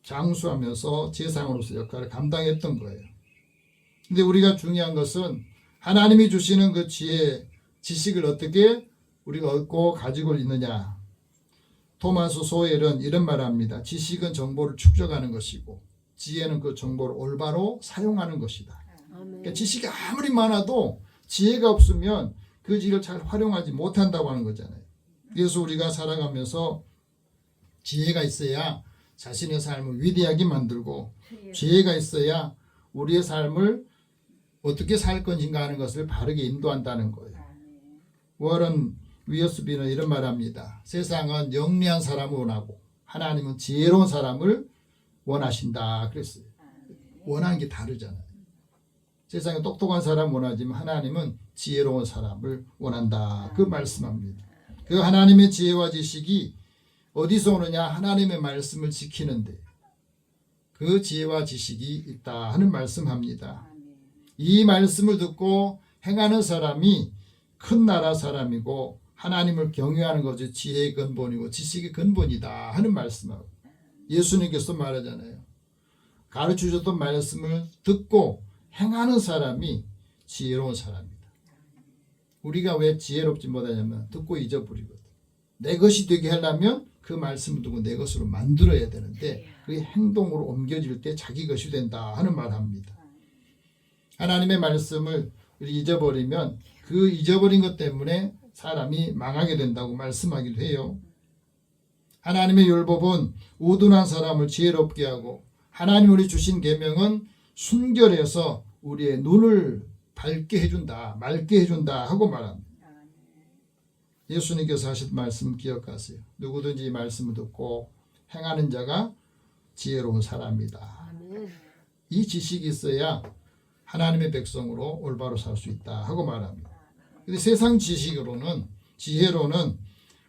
Speaker 1: 장수하면서 제상으로서 역할을 감당했던 거예요. 근데 우리가 중요한 것은 하나님이 주시는 그 지혜, 지식을 어떻게 우리가 얻고 가지고 있느냐. 토마스 소엘은 이런 말을 합니다. 지식은 정보를 축적하는 것이고 지혜는 그 정보를 올바로 사용하는 것이다. 그러니까 지식이 아무리 많아도 지혜가 없으면 그 지혜를 잘 활용하지 못한다고 하는 거잖아요. 그래서 우리가 살아가면서 지혜가 있어야 자신의 삶을 위대하게 만들고 지혜가 있어야 우리의 삶을 어떻게 살 것인가 하는 것을 바르게 인도한다는 거예요. 워런 위어스비는 이런 말합니다. 세상은 영리한 사람을 원하고 하나님은 지혜로운 사람을 원하신다 그랬어요. 원하는 게 다르잖아요. 세상에 똑똑한 사람 원하지만 하나님은 지혜로운 사람을 원한다. 그 말씀합니다. 그 하나님의 지혜와 지식이 어디서 오느냐? 하나님의 말씀을 지키는데 그 지혜와 지식이 있다 하는 말씀합니다. 이 말씀을 듣고 행하는 사람이 큰 나라 사람이고 하나님을 경외하는 것이 지혜의 근본이고 지식의 근본이다 하는 말씀하고 예수님께서 말하잖아요. 가르쳐주셨던 말씀을 듣고 행하는 사람이 지혜로운 사람이다. 우리가 왜 지혜롭지 못하냐면 듣고 잊어버리거든. 내 것이 되게 하려면 그 말씀을 두고 내 것으로 만들어야 되는데 그게 행동으로 옮겨질 때 자기 것이 된다 하는 말을 합니다. 하나님의 말씀을 잊어버리면 그 잊어버린 것 때문에 사람이 망하게 된다고 말씀하기도 해요. 하나님의 율법은 우둔한 사람을 지혜롭게 하고 하나님 우리 주신 계명은 순결해서 우리의 눈을 밝게 해준다, 맑게 해준다 하고 말합니다. 예수님께서 하신 말씀 기억하세요. 누구든지 이 말씀을 듣고 행하는 자가 지혜로운 사람이다. 이 지식이 있어야 하나님의 백성으로 올바로 살 수 있다 하고 말합니다. 근데 세상 지식으로는 지혜로는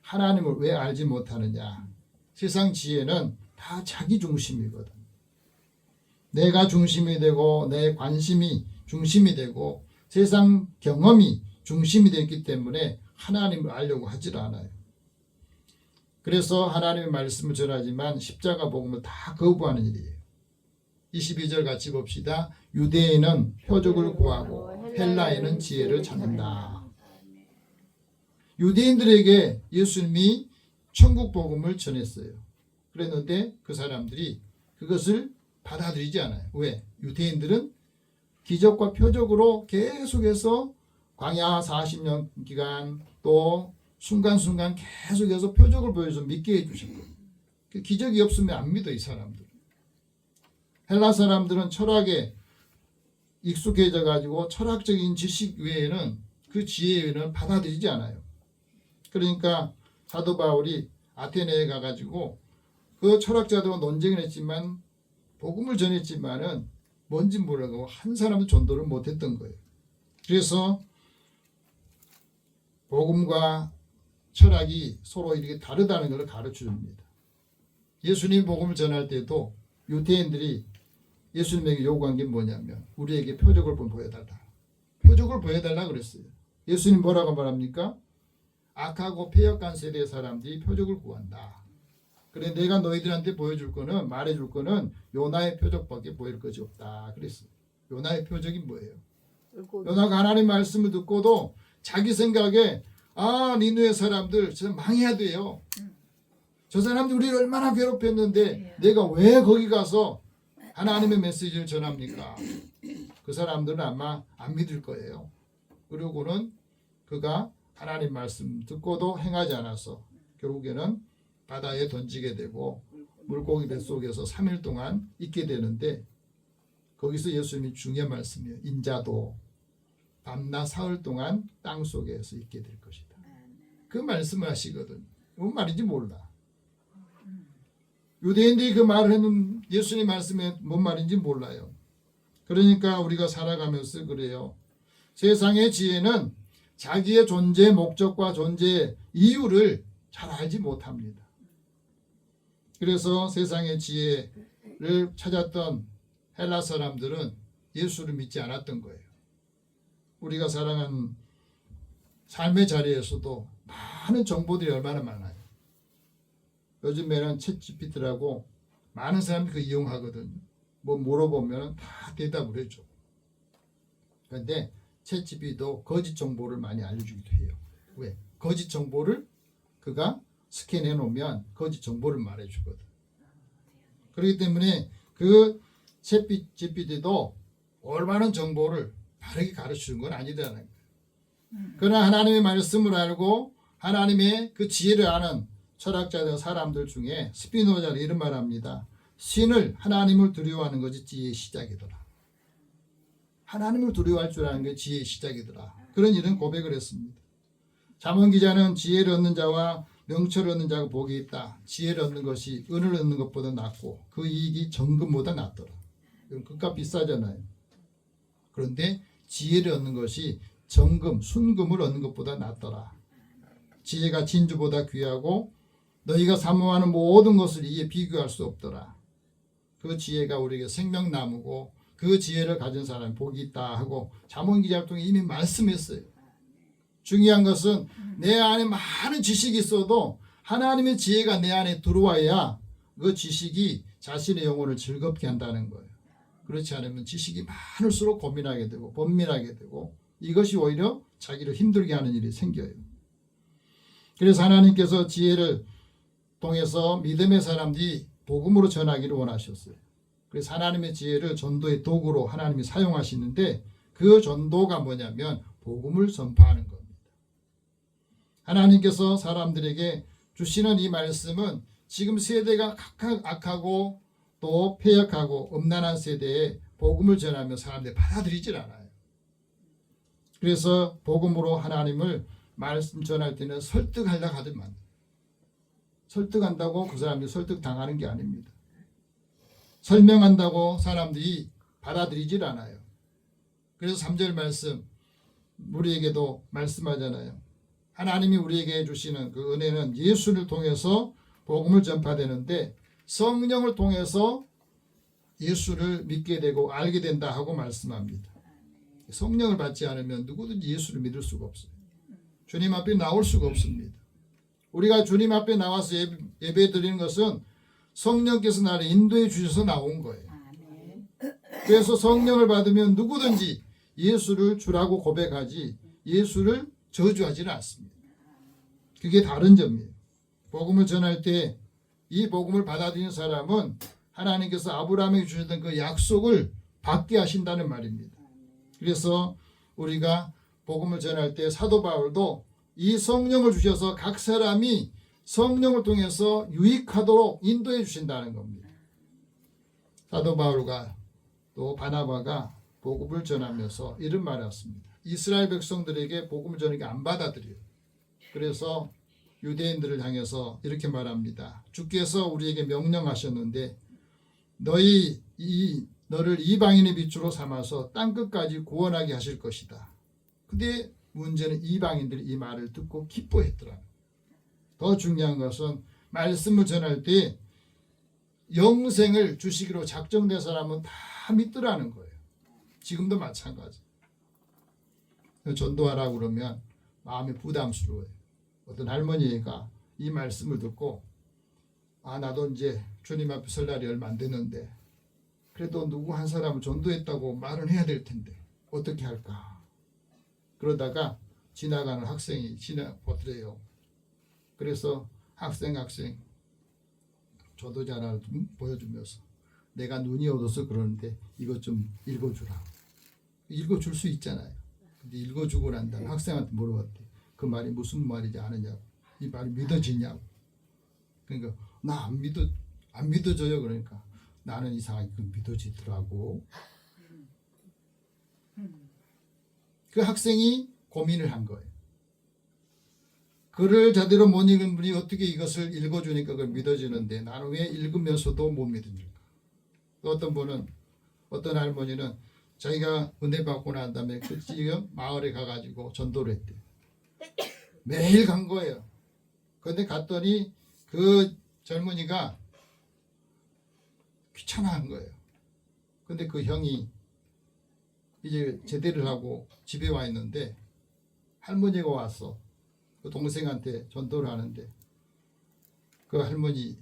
Speaker 1: 하나님을 왜 알지 못하느냐. 세상 지혜는 다 자기 중심이거든. 내가 중심이 되고 내 관심이 중심이 되고 세상 경험이 중심이 됐기 때문에 하나님을 알려고 하질 않아요. 그래서 하나님의 말씀을 전하지만 십자가 복음을 다 거부하는 일이에요. 22절 같이 봅시다. 유대인은 표적을 구하고 헬라인은 지혜를 찾는다. 유대인들에게 예수님이 천국 복음을 전했어요. 그랬는데 그 사람들이 그것을 받아들이지 않아요. 왜? 유대인들은 기적과 표적으로 계속해서 광야 40년 기간 또 순간순간 계속해서 표적을 보여서 믿게 해주셨거든요. 기적이 없으면 안 믿어 이 사람들. 헬라 사람들은 철학에 익숙해져 가지고 철학적인 지식 외에는 그 지혜 외에는 받아들이지 않아요. 그러니까 사도 바울이 아테네에 가가지고 그 철학자들과 논쟁을 했지만 복음을 전했지만은 뭔지 모르고 한 사람도 전도를 못했던 거예요. 그래서 복음과 철학이 서로 이렇게 다르다는 것을 가르쳐 줍니다. 예수님 복음을 전할 때도 유대인들이 예수님에게 요구한 게 뭐냐면 우리에게 표적을 보여달라. 표적을 보여달라 그랬어요. 예수님 뭐라고 말합니까? 악하고 폐역한 세대의 사람들이 표적을 구한다. 그래 내가 너희들한테 보여줄 거는 말해줄 거는 요나의 표적밖에 보일 것이 없다. 그랬어요. 요나의 표적이 뭐예요? 요나가 하나님 말씀을 듣고도 자기 생각에 니누의 사람들 저 망해야 돼요. 저 사람들이 우리를 얼마나 괴롭혔는데 내가 왜 거기 가서 하나님의 메시지를 전합니까? 그 사람들은 아마 안 믿을 거예요. 그리고는 그가 하나님 말씀 듣고도 행하지 않아서 결국에는 바다에 던지게 되고 물고기 뱃속에서 3일 동안 있게 되는데 거기서 예수님이 중요한 말씀이에요. 인자도 밤낮 사흘 동안 땅 속에서 있게 될 것이다. 그 말씀을 하시거든요. 뭔 말인지 몰라. 유대인들이 그 말을 했는 예수님 말씀에 뭔 말인지 몰라요. 그러니까 우리가 살아가면서 그래요. 세상의 지혜는 자기의 존재 목적과 존재 이유를 잘 알지 못합니다. 그래서 세상의 지혜를 찾았던 헬라 사람들은 예수를 믿지 않았던 거예요. 우리가 살아가는 삶의 자리에서도 많은 정보들이 얼마나 많아요. 요즘에는 챗GPT라고 많은 사람들이 그 이용하거든요. 뭐 물어보면 다 대답을 해줘. 그런데 챗GPT도 거짓 정보를 많이 알려주기도 해요. 왜? 거짓 정보를 그가 스캔해 놓으면 거짓 정보를 말해주거든. 그렇기 때문에 그 챗GPT도 올바른 정보를 바르게 가르치는 건 아니다라는 거예요. 그러나 하나님의 말씀을 알고 하나님의 그 지혜를 아는 철학자들 사람들 중에 스피노자는 이런 말 합니다. 신을 하나님을 두려워하는 것이 지혜의 시작이더라. 하나님을 두려워할 줄 아는 게 지혜의 시작이더라. 그런 이런 고백을 했습니다. 잠언 기자는 지혜를 얻는 자와 명철을 얻는 자가 복이 있다. 지혜를 얻는 것이 은을 얻는 것보다 낫고 그 이익이 정금보다 낫더라. 이건 그값 비싸잖아요. 그런데 지혜를 얻는 것이 정금, 순금을 얻는 것보다 낫더라. 지혜가 진주보다 귀하고 너희가 사모하는 모든 것을 이에 비교할 수 없더라. 그 지혜가 우리에게 생명나무고 그 지혜를 가진 사람이 복이 있다 하고 잠언 기자를 통해 이미 말씀했어요. 중요한 것은 내 안에 많은 지식이 있어도 하나님의 지혜가 내 안에 들어와야 그 지식이 자신의 영혼을 즐겁게 한다는 거예요. 그렇지 않으면 지식이 많을수록 고민하게 되고 번민하게 되고 이것이 오히려 자기를 힘들게 하는 일이 생겨요. 그래서 하나님께서 지혜를 통해서 믿음의 사람들이 복음으로 전하기를 원하셨어요. 그래서 하나님의 지혜를 전도의 도구로 하나님이 사용하시는데 그 전도가 뭐냐면 복음을 전파하는 겁니다. 하나님께서 사람들에게 주시는 이 말씀은 지금 세대가 악하고 또 폐역하고 음란한 세대에 복음을 전하며 사람들이 받아들이질 않아요. 그래서 복음으로 하나님을 말씀 전할 때는 설득하려고 하더만 설득한다고 그 사람들이 설득당하는 게 아닙니다. 설명한다고 사람들이 받아들이질 않아요. 그래서 3절 말씀 우리에게도 말씀하잖아요. 하나님이 우리에게 주시는 그 은혜는 예수를 통해서 복음을 전파되는데 성령을 통해서 예수를 믿게 되고 알게 된다 하고 말씀합니다. 성령을 받지 않으면 누구든지 예수를 믿을 수가 없어요. 주님 앞에 나올 수가 없습니다. 우리가 주님 앞에 나와서 예배 드리는 것은 성령께서 나를 인도해 주셔서 나온 거예요. 그래서 성령을 받으면 누구든지 예수를 주라고 고백하지 예수를 저주하지는 않습니다. 그게 다른 점이에요. 복음을 전할 때 이 복음을 받아들이는 사람은 하나님께서 아브라함에게 주셨던 그 약속을 받게 하신다는 말입니다. 그래서 우리가 복음을 전할 때 사도 바울도 이 성령을 주셔서 각 사람이 성령을 통해서 유익하도록 인도해 주신다는 겁니다. 사도 바울과 또 바나바가 복음을 전하면서 이런 말을 했습니다. 이스라엘 백성들에게 복음을 전하게 안 받아들여요. 그래서 유대인들을 향해서 이렇게 말합니다. 주께서 우리에게 명령하셨는데 너를 이방인의 빛으로 삼아서 땅끝까지 구원하게 하실 것이다. 근데 문제는 이방인들이 이 말을 듣고 기뻐했더라. 더 중요한 것은 말씀을 전할 때 영생을 주시기로 작정된 사람은 다 믿더라는 거예요. 지금도 마찬가지. 전도하라고 그러면 마음이 부담스러워요. 어떤 할머니가 이 말씀을 듣고 나도 이제 주님 앞에 설 날이 얼마 안 됐는데 그래도 누구 한 사람을 전도했다고 말은 해야 될 텐데 어떻게 할까. 그러다가 지나가는 학생이 보더래요. 그래서 학생 전도자 하나 좀 보여주면서 내가 눈이 어두워서 그러는데 이것 좀 읽어주라. 읽어줄 수 있잖아요. 근데 읽어주고 난 다음에 학생한테 물어봤대. 그 말이 무슨 말이지 아느냐고. 이 말이 믿어지냐고. 그러니까 나 안 믿어져요. 그러니까 나는 이상하게 믿어지더라고. 그 학생이 고민을 한 거예요. 글을 제대로 못 읽은 분이 어떻게 이것을 읽어주니까 그걸 믿어지는데 나는 왜 읽으면서도 못 믿으니까. 어떤 할머니는 자기가 은혜 받고 난 다음에 그 지금 마을에 가가지고 전도를 했대요. 매일 간 거예요. 그런데 갔더니 그 젊은이가 귀찮아한 거예요. 근데 그 형이 이제 제대를 하고 집에 와 있는데 할머니가 와서 그 동생한테 전도를 하는데 그 할머니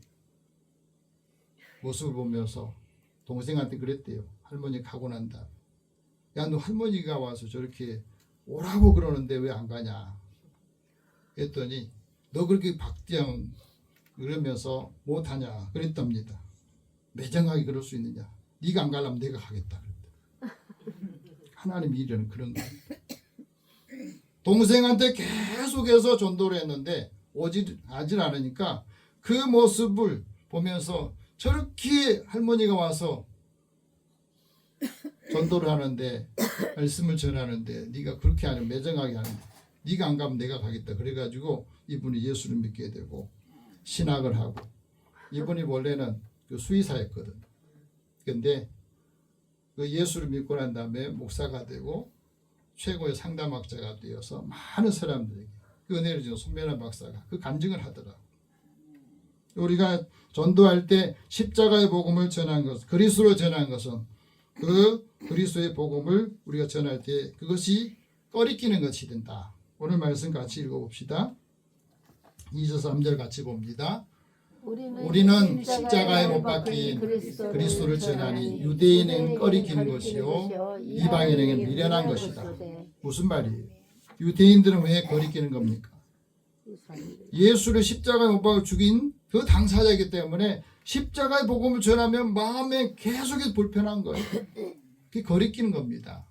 Speaker 1: 모습을 보면서 동생한테 그랬대요. 할머니 가고 난다. 야, 너 할머니가 와서 저렇게 오라고 그러는데 왜 안 가냐. 했더니 너 그렇게 박대영 그러면서 못하냐 그랬답니다. 매정하게 그럴 수 있느냐. 네가 안 가려면 내가 가겠다. 하나님 일은 그런 거예요. 동생한테 계속해서 전도를 했는데 오질 않으니까 그 모습을 보면서 저렇게 할머니가 와서 전도를 하는데 말씀을 전하는데 네가 그렇게 하는 매정하게 하는데 네가 안 가면 내가 가겠다. 그래가지고 이분이 예수를 믿게 되고 신학을 하고 이분이 원래는 그 수의사였거든. 근데 그 예수를 믿고 난 다음에 목사가 되고 최고의 상담학자가 되어서 많은 사람들에게 그 은혜를 주는 손면한 박사가 그 간증을 하더라. 우리가 전도할 때 십자가의 복음을 전한 것, 그리스도로 전한 것은 그 그리스도의 복음을 우리가 전할 때 그것이 꺼리끼는 것이 된다. 오늘 말씀 같이 읽어봅시다. 2절 3절 같이 봅니다. 우리는 십자가에 못 박힌 그리스도를 전하니 유대인에게는 꺼리끼는 것이요 이방인에게는 미련한 것이다. 무슨 말이에요? 유대인들은 왜 꺼리끼는 겁니까? 예수를 십자가에 못 박아 죽인 그 당사자이기 때문에 십자가의 복음을 전하면 마음에 계속해서 불편한 거예요. 그게 거리끼는 겁니다.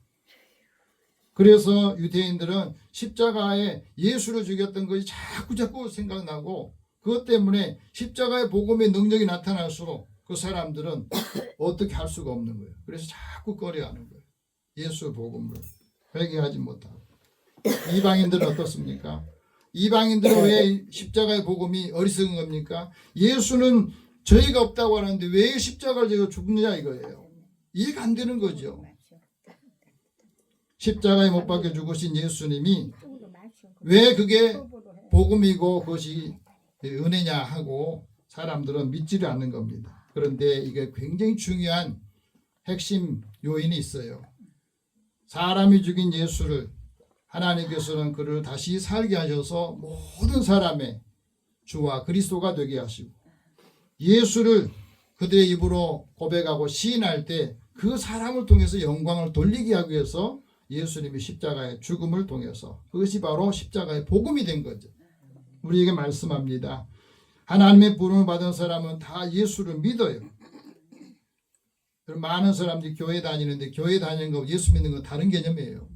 Speaker 1: 그래서 유대인들은 십자가에 예수를 죽였던 것이 자꾸 생각나고 그것 때문에 십자가의 복음의 능력이 나타날수록 그 사람들은 어떻게 할 수가 없는 거예요. 그래서 자꾸 꺼려하는 거예요. 예수의 복음을 회개하지 못하고. 이방인들은 어떻습니까? 이방인들은 왜 십자가의 복음이 어리석은 겁니까? 예수는 저희가 없다고 하는데 왜 십자가를 지고 죽느냐 이거예요. 이해가 안 되는 거죠. 십자가에 못 박혀 죽으신 예수님이 왜 그게 복음이고 그것이 은혜냐 하고 사람들은 믿지를 않는 겁니다. 그런데 이게 굉장히 중요한 핵심 요인이 있어요. 사람이 죽인 예수를 하나님께서는 그를 다시 살게 하셔서 모든 사람의 주와 그리스도가 되게 하시고 예수를 그들의 입으로 고백하고 시인할 때 그 사람을 통해서 영광을 돌리게 하기 위해서 예수님이 십자가의 죽음을 통해서 그것이 바로 십자가의 복음이 된 거죠. 우리에게 말씀합니다. 하나님의 부름을 받은 사람은 다 예수를 믿어요. 많은 사람들이 교회 다니는데 교회 다니는 거 예수 믿는 건 다른 개념이에요.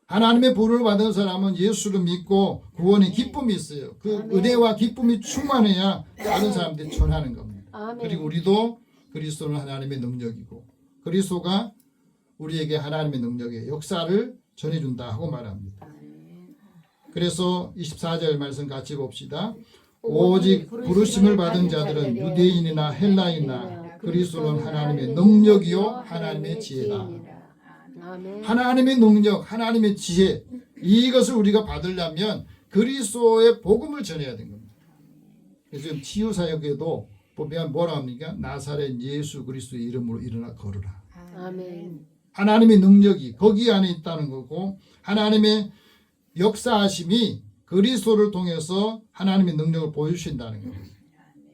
Speaker 1: 하나님의 부름을 받은 사람은 예수를 믿고 구원의 기쁨이 있어요. 그 은혜와 기쁨이 충만해야 다른 사람들이 전하는 겁니다.
Speaker 2: 아멘.
Speaker 1: 그리고 우리도 그리스도는 하나님의 능력이고 그리스도가 우리에게 하나님의 능력의 역사를 전해준다 하고 말합니다. 그래서 24절 말씀 같이 봅시다. 오직 부르심을 받은 자들은 유대인이나 헬라인이나 그리스도는 하나님의 능력이요 하나님의 지혜다.
Speaker 2: 아멘.
Speaker 1: 하나님의 능력, 하나님의 지혜, 이것을 우리가 받으려면 그리스도의 복음을 전해야 되는 겁니다. 그래서 지금 치유사역에도 보면 뭐라 합니까? 나사렛 예수 그리스도의 이름으로 일어나 걸으라.
Speaker 2: 아멘.
Speaker 1: 하나님의 능력이 거기 안에 있다는 거고 하나님의 역사하심이 그리스도를 통해서 하나님의 능력을 보여주신다는 겁니다.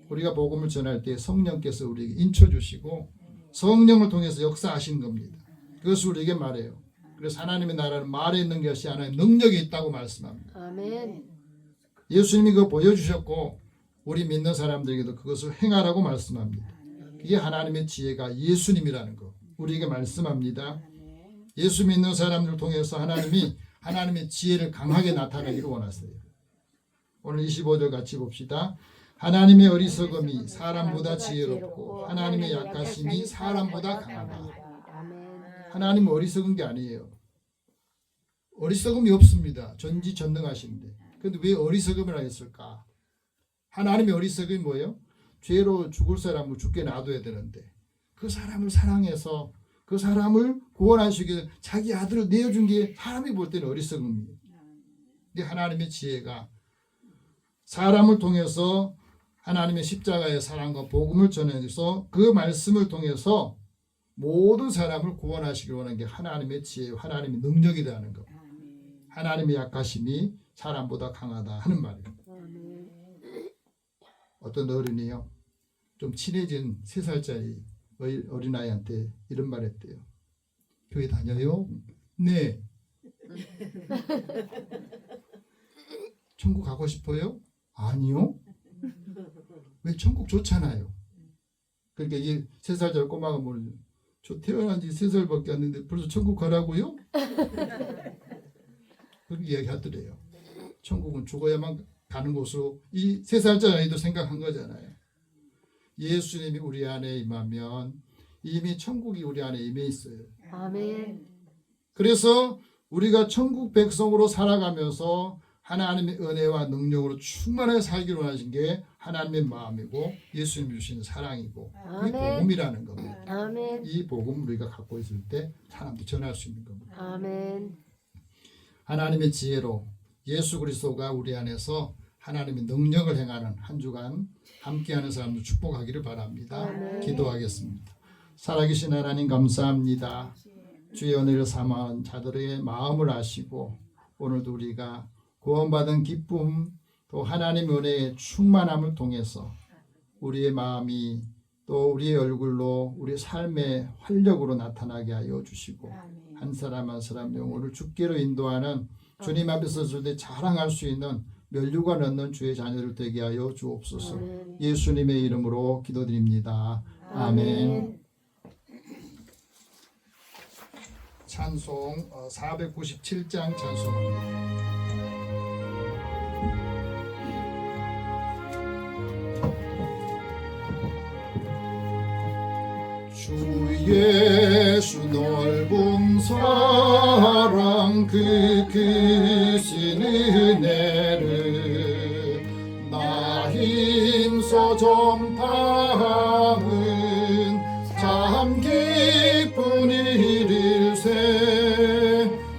Speaker 1: 우리가 복음을 전할 때 성령께서 우리에게 인쳐주시고 성령을 통해서 역사하신 겁니다. 그것을 우리에게 말해요. 그래서 하나님의 나라는 말에 있는 것이 하나님의 능력이 있다고 말씀합니다.
Speaker 2: 아멘.
Speaker 1: 예수님이 그거 보여주셨고 우리 믿는 사람들에게도 그것을 행하라고 말씀합니다. 그게 하나님의 지혜가 예수님이라는 거 우리에게 말씀합니다. 예수 믿는 사람들을 통해서 하나님이 하나님의 지혜를 강하게 나타내기를 원하세요. 오늘 25절 같이 봅시다. 하나님의 어리석음이 사람보다 지혜롭고 하나님의 약하심이 사람보다 강하다. 하나님은 어리석은 게 아니에요. 어리석음이 없습니다. 전지전능하신데. 그런데 왜 어리석음을 했을까? 하나님의 어리석음이 뭐예요? 죄로 죽을 사람을 죽게 놔둬야 되는데 그 사람을 사랑해서 그 사람을 구원하시기 위해 자기 아들을 내어준 게 사람이 볼 때는 어리석음이에요. 근데 하나님의 지혜가 사람을 통해서 하나님의 십자가의 사랑과 복음을 전해서 그 말씀을 통해서 모든 사람을 구원하시기 원하는 게 하나님의 지혜, 하나님의 능력이라는 것. 하나님의 약하심이 사람보다 강하다 하는 말이에요. 어떤 어른이요. 좀 친해진 3살짜리 어린아이한테 이런 말 했대요. 교회 다녀요? 네. 천국 가고 싶어요? 아니요. 왜 천국 좋잖아요. 그러니까 이 3살짜리 꼬마가 모르죠. 저 태어난 지 3살밖에 안 됐는데 벌써 천국 가라고요? 그렇게 이야기하더래요. 천국은 죽어야만 가는 곳으로 이 3살짜리 아이도 생각한 거잖아요. 예수님이 우리 안에 임하면 이미 천국이 우리 안에 임해 있어요.
Speaker 2: 아멘.
Speaker 1: 그래서 우리가 천국 백성으로 살아가면서 하나님의 은혜와 능력으로 충만하게 살기로 하신 게 하나님의 마음이고 예수님 주시는 사랑이고 이 복음이라는 겁니다.
Speaker 2: 아멘.
Speaker 1: 이 복음 우리가 갖고 있을 때 사람들 전할 수 있는 겁니다.
Speaker 2: 아멘.
Speaker 1: 하나님의 지혜로 예수 그리스도가 우리 안에서 하나님의 능력을 행하는 한 주간 함께하는 사람들 축복하기를 바랍니다.
Speaker 2: 아멘.
Speaker 1: 기도하겠습니다. 살아계신 하나님 감사합니다. 주의 은혜를 삼아 자들의 마음을 아시고 오늘도 우리가 구원받은 기쁨 또 하나님의 은혜의 충만함을 통해서 우리의 마음이 또 우리의 얼굴로 우리 삶의 활력으로 나타나게 하여 주시고 한 사람 한 사람 영혼을 주께로 인도하는 주님 앞에서 서때 자랑할 수 있는 면류가 넣는 주의 자녀들 되게 하여 주옵소서. 예수님의 이름으로 기도드립니다. 아멘. 찬송 497장 찬송합니다. 주 예수 넓은 사랑 그 크신 은혜를 나 힘써 전파하는 참 기쁜 일일세.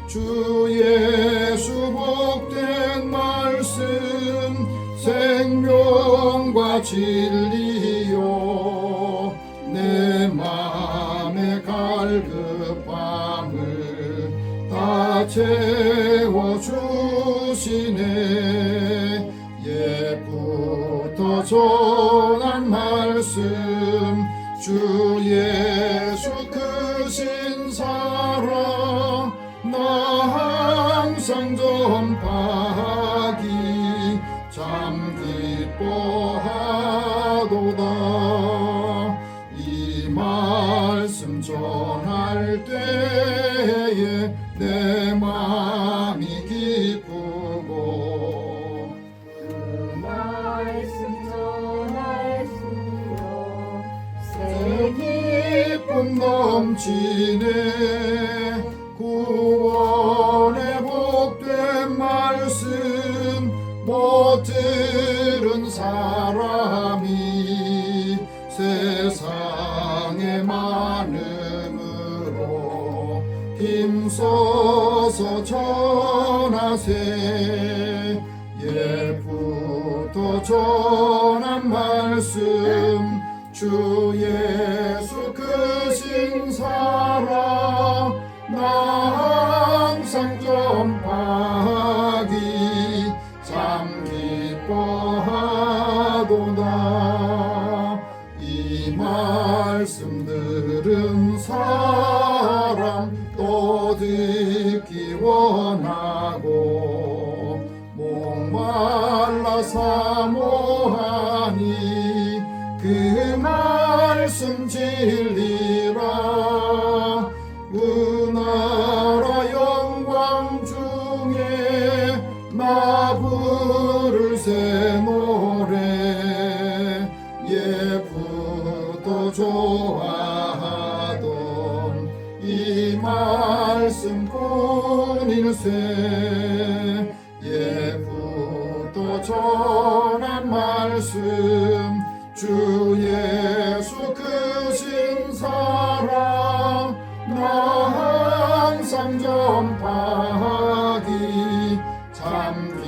Speaker 1: 주 예수 복된 말씀 생명과 진리요 내 맘의 갈급함을 다 채워주시네. 옛부터 전한 말씀 주 예수 크신 사랑 항상 전파하기 참 기뻐하도다. 이 말씀 전할 때에 내 마음이 기쁘고
Speaker 2: 그 말씀 전할수록 새
Speaker 1: 기쁨 넘치네. 구원의 복된 말씀 못 들은 사람이 세상에 많음으로 힘써서 전하세. 예부터 전한 말씀 주 예수 크신 사랑 나 항상 전파하기 참 기뻐하도다. 이 말씀 들은 사람 또 듣기 원하고 목말라 사모하니 그 말씀 진리라. 은하라 영광 중에 나 부를 새 노래. 예부터 좋아하던 이 말씀 뿐일세. 예부터 전한 말씀 주 예수 크신 사랑 나 항상 전파하기 참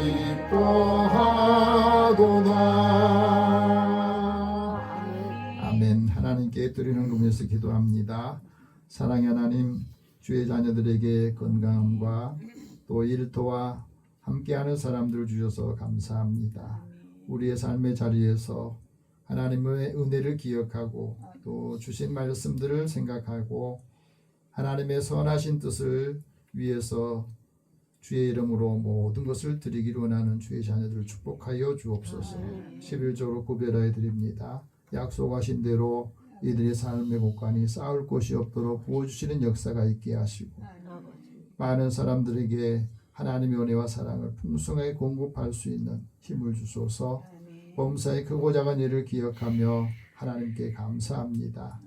Speaker 1: 기뻐하도다. 아멘. 하나님께 드리는 rum에서 기도합니다. 사랑의 하나님, 주의 자녀들에게 건강함과 또 일터와 함께하는 사람들을 주셔서 감사합니다. 우리의 삶의 자리에서 하나님의 은혜를 기억하고 또 주신 말씀들을 생각하고 하나님의 선하신 뜻을 위해서 주의 이름으로 모든 것을 드리기를 원하는 주의 자녀들을 축복하여 주옵소서. 11조로 구별하여 드립니다. 약속하신 대로 이들의 삶의 곳간이 쌓을 곳이 없도록 부어주시는 역사가 있게 하시고 많은 사람들에게 하나님의 은혜와 사랑을 풍성하게 공급할 수 있는 힘을 주소서. 범사의 크고 작은 일을 기억하며 하나님께 감사합니다.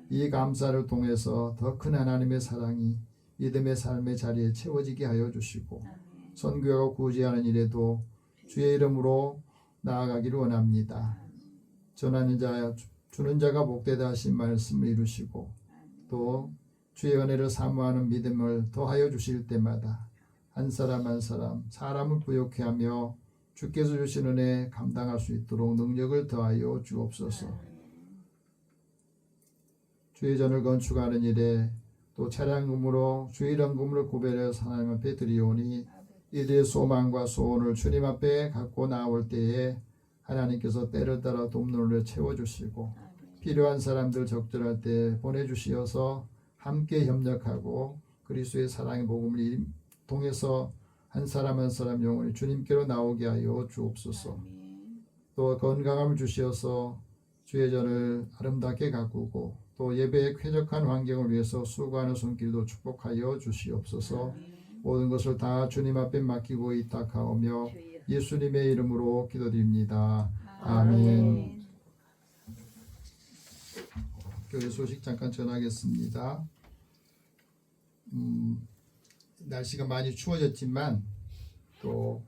Speaker 1: 이 감사를 통해서 더 큰 하나님의 사랑이 믿음의 삶의 자리에 채워지게 하여 주시고 선교하고 구제하는 일에도 주의 이름으로 나아가기를 원합니다. 전하는 자 주는 자가 복되다 하신 말씀을 이루시고 또 주의 은혜를 사모하는 믿음을 더하여 주실 때마다 한 사람 한 사람 사람을 부욕해 하며 주께서 주신 은혜 감당할 수 있도록 능력을 더하여 주옵소서. 주의 전을 건축하는 일에 또 차량금으로 주의 이름금을 구별해서 하나님 앞에 드리오니 이들의 소망과 소원을 주님 앞에 갖고 나올 때에 하나님께서 때를 따라 돕는으로 채워주시고 필요한 사람들 적절할 때 보내주시어서 함께 협력하고 그리스도의 사랑의 복음을 통해서 한 사람 한 사람 영혼이 주님께로 나오게 하여 주옵소서. 또 건강함을 주시어서 주의 전을 아름답게 가꾸고 또 예배에 쾌적한 환경을 위해서 수고하는 손길도 축복하여 주시옵소서. 모든 것을 다 주님 앞에 맡기고 의탁하오며 예수님의 이름으로 기도드립니다. 아멘. 교회 소식 잠깐 전하겠습니다. 날씨가 많이 추워졌지만 또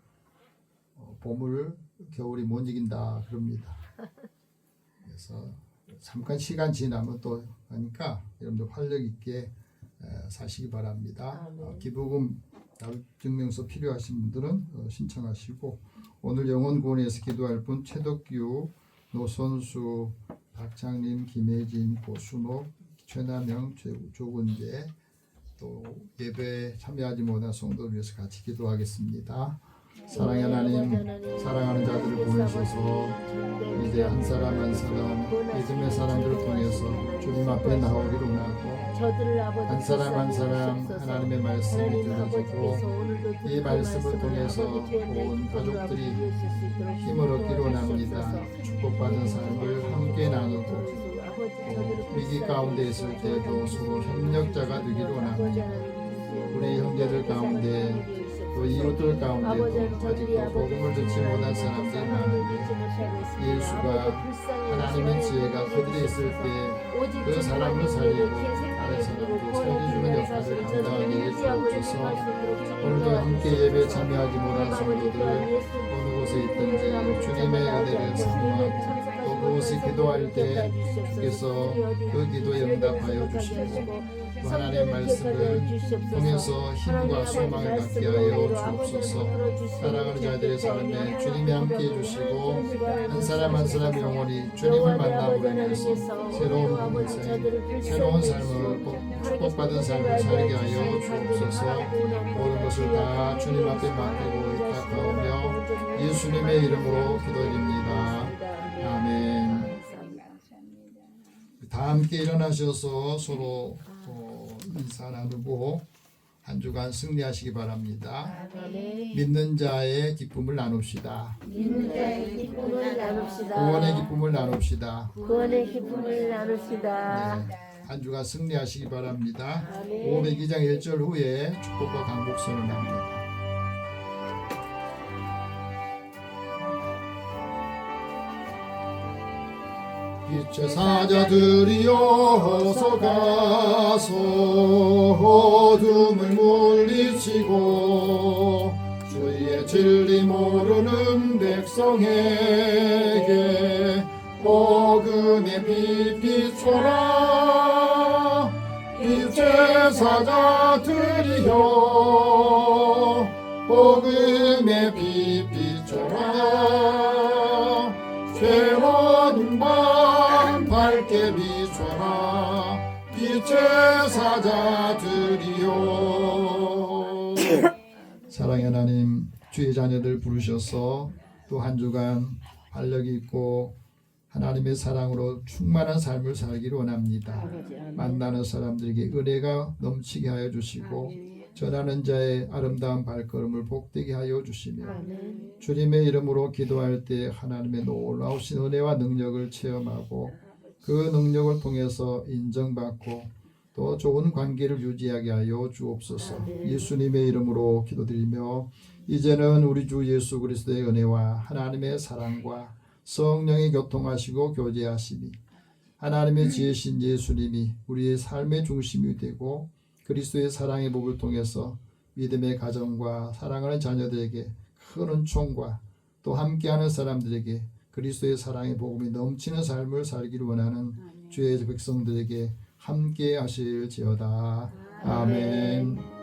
Speaker 1: 봄을 겨울이 못 이긴다 그럽니다. 그래서 잠깐 시간 지나면 또 하니까 여러분들 활력 있게 사시기 바랍니다. 기부금 증명서 필요하신 분들은 신청하시고 오늘 영혼구원에서 기도할 분 최덕규, 노선수, 박창림, 김혜진, 고순옥, 최남영, 조근재 또 예배에 참여하지 못한 성도를 위해서 같이 기도하겠습니다. 사랑의 하나님, 사랑하는 자들을 보내셔서 이제 한 사람 한 사람 믿음의 사람들을 통해서 주님 앞에 나오기를 원하고
Speaker 2: 저들을 아버지
Speaker 1: 한 사람 한 사람
Speaker 2: 불쌍히
Speaker 1: 하나님의
Speaker 2: 여기옵소서.
Speaker 1: 말씀이
Speaker 2: 하나님
Speaker 1: 들려지고
Speaker 2: 아버지께서 오늘도
Speaker 1: 이
Speaker 2: 그
Speaker 1: 말씀을 통해서
Speaker 2: 아버지 주의
Speaker 1: 온
Speaker 2: 기쁨으로
Speaker 1: 가족들이
Speaker 2: 아버지 이루어질 수 있도록
Speaker 1: 힘을 얻기로
Speaker 2: 도와주시옵소서.
Speaker 1: 원합니다. 축복받은 삶을 함께 나누고
Speaker 2: 아버지 저들을
Speaker 1: 위기
Speaker 2: 불쌍히
Speaker 1: 가운데 있을 때도
Speaker 2: 여기옵소서.
Speaker 1: 서로 협력자가 되기로
Speaker 2: 아버지
Speaker 1: 원합니다.
Speaker 2: 하나님,
Speaker 1: 우리 형제들 가운데 또 이웃들 가운데도 아직도 복음을 듣지 못한 사람들이 많은데 예수가 하나님의 지혜가 그들이 있을 때 그 사람을 살리고 다른 사람도 살려주는 역할을 감당하게 해주옵소서. 오늘도 함께 예배 참여하지 못한 성도들 어느 곳에 있든지 주님의 은혜를 사모하고 또 그곳에 기도할 때 주께서 그 기도에 응답하여 주시고 또 하나님의 말씀을 통해서 힘과 소망을 갖게 하여 주옵소서. 사랑하는 자들의 삶에 주님이 함께 해주시고 한 사람 한 사람 영혼이 주님을 만남으로 인해서 새로운 인생, 새로운 삶을 축복받은 삶을 살게 하여 주옵소서. 모든 것을 다 주님 앞에 맡기고 의탁하오며 예수님의 이름으로 기도드립니다. 아멘. 다 함께 일어나셔서 서로 인사 나누고 한 주간 승리하시기 바랍니다. 믿는 자의 기쁨을 나눕시다.
Speaker 2: 믿는 자의 기쁨을 나눕시다.
Speaker 1: 구원의 기쁨을 나눕시다.
Speaker 2: 구원의 기쁨을 나눕시다.
Speaker 1: 네, 한 주간 승리하시기 바랍니다.
Speaker 2: 아멘.
Speaker 1: 502장 1절 후에 축복과 강복 선언합니다. 빛의 사자들이여 어서 가서 어둠을 물리치고 주의 진리 모르는 백성에게 복음의 빛 비춰라. 빛의 사자들이여 복음의 빛 비춰라. 새로운 밤 밝게 비춰라. 빛의 사자들이여. 사랑의 하나님, 주의 자녀들 부르셔서 또 한 주간 활력이 있고 하나님의 사랑으로 충만한 삶을 살기를 원합니다. 만나는 사람들에게 은혜가 넘치게 하여 주시고 전하는 자의 아름다운 발걸음을 복되게 하여 주시며 주님의 이름으로 기도할 때 하나님의 놀라우신 은혜와 능력을 체험하고 그 능력을 통해서 인정받고 또 좋은 관계를 유지하게 하여 주옵소서. 예수님의 이름으로 기도드리며 이제는 우리 주 예수 그리스도의 은혜와 하나님의 사랑과 성령이 교통하시고 교제하시니 하나님의 지혜신 예수님이 우리의 삶의 중심이 되고 그리스도의 사랑의 법을 통해서 믿음의 가정과 사랑하는 자녀들에게 큰 은총과 또 함께하는 사람들에게 그리스도의 사랑의 복음이 넘치는 삶을 살기를 원하는 주의 백성들에게 함께 하실지어다. 아멘.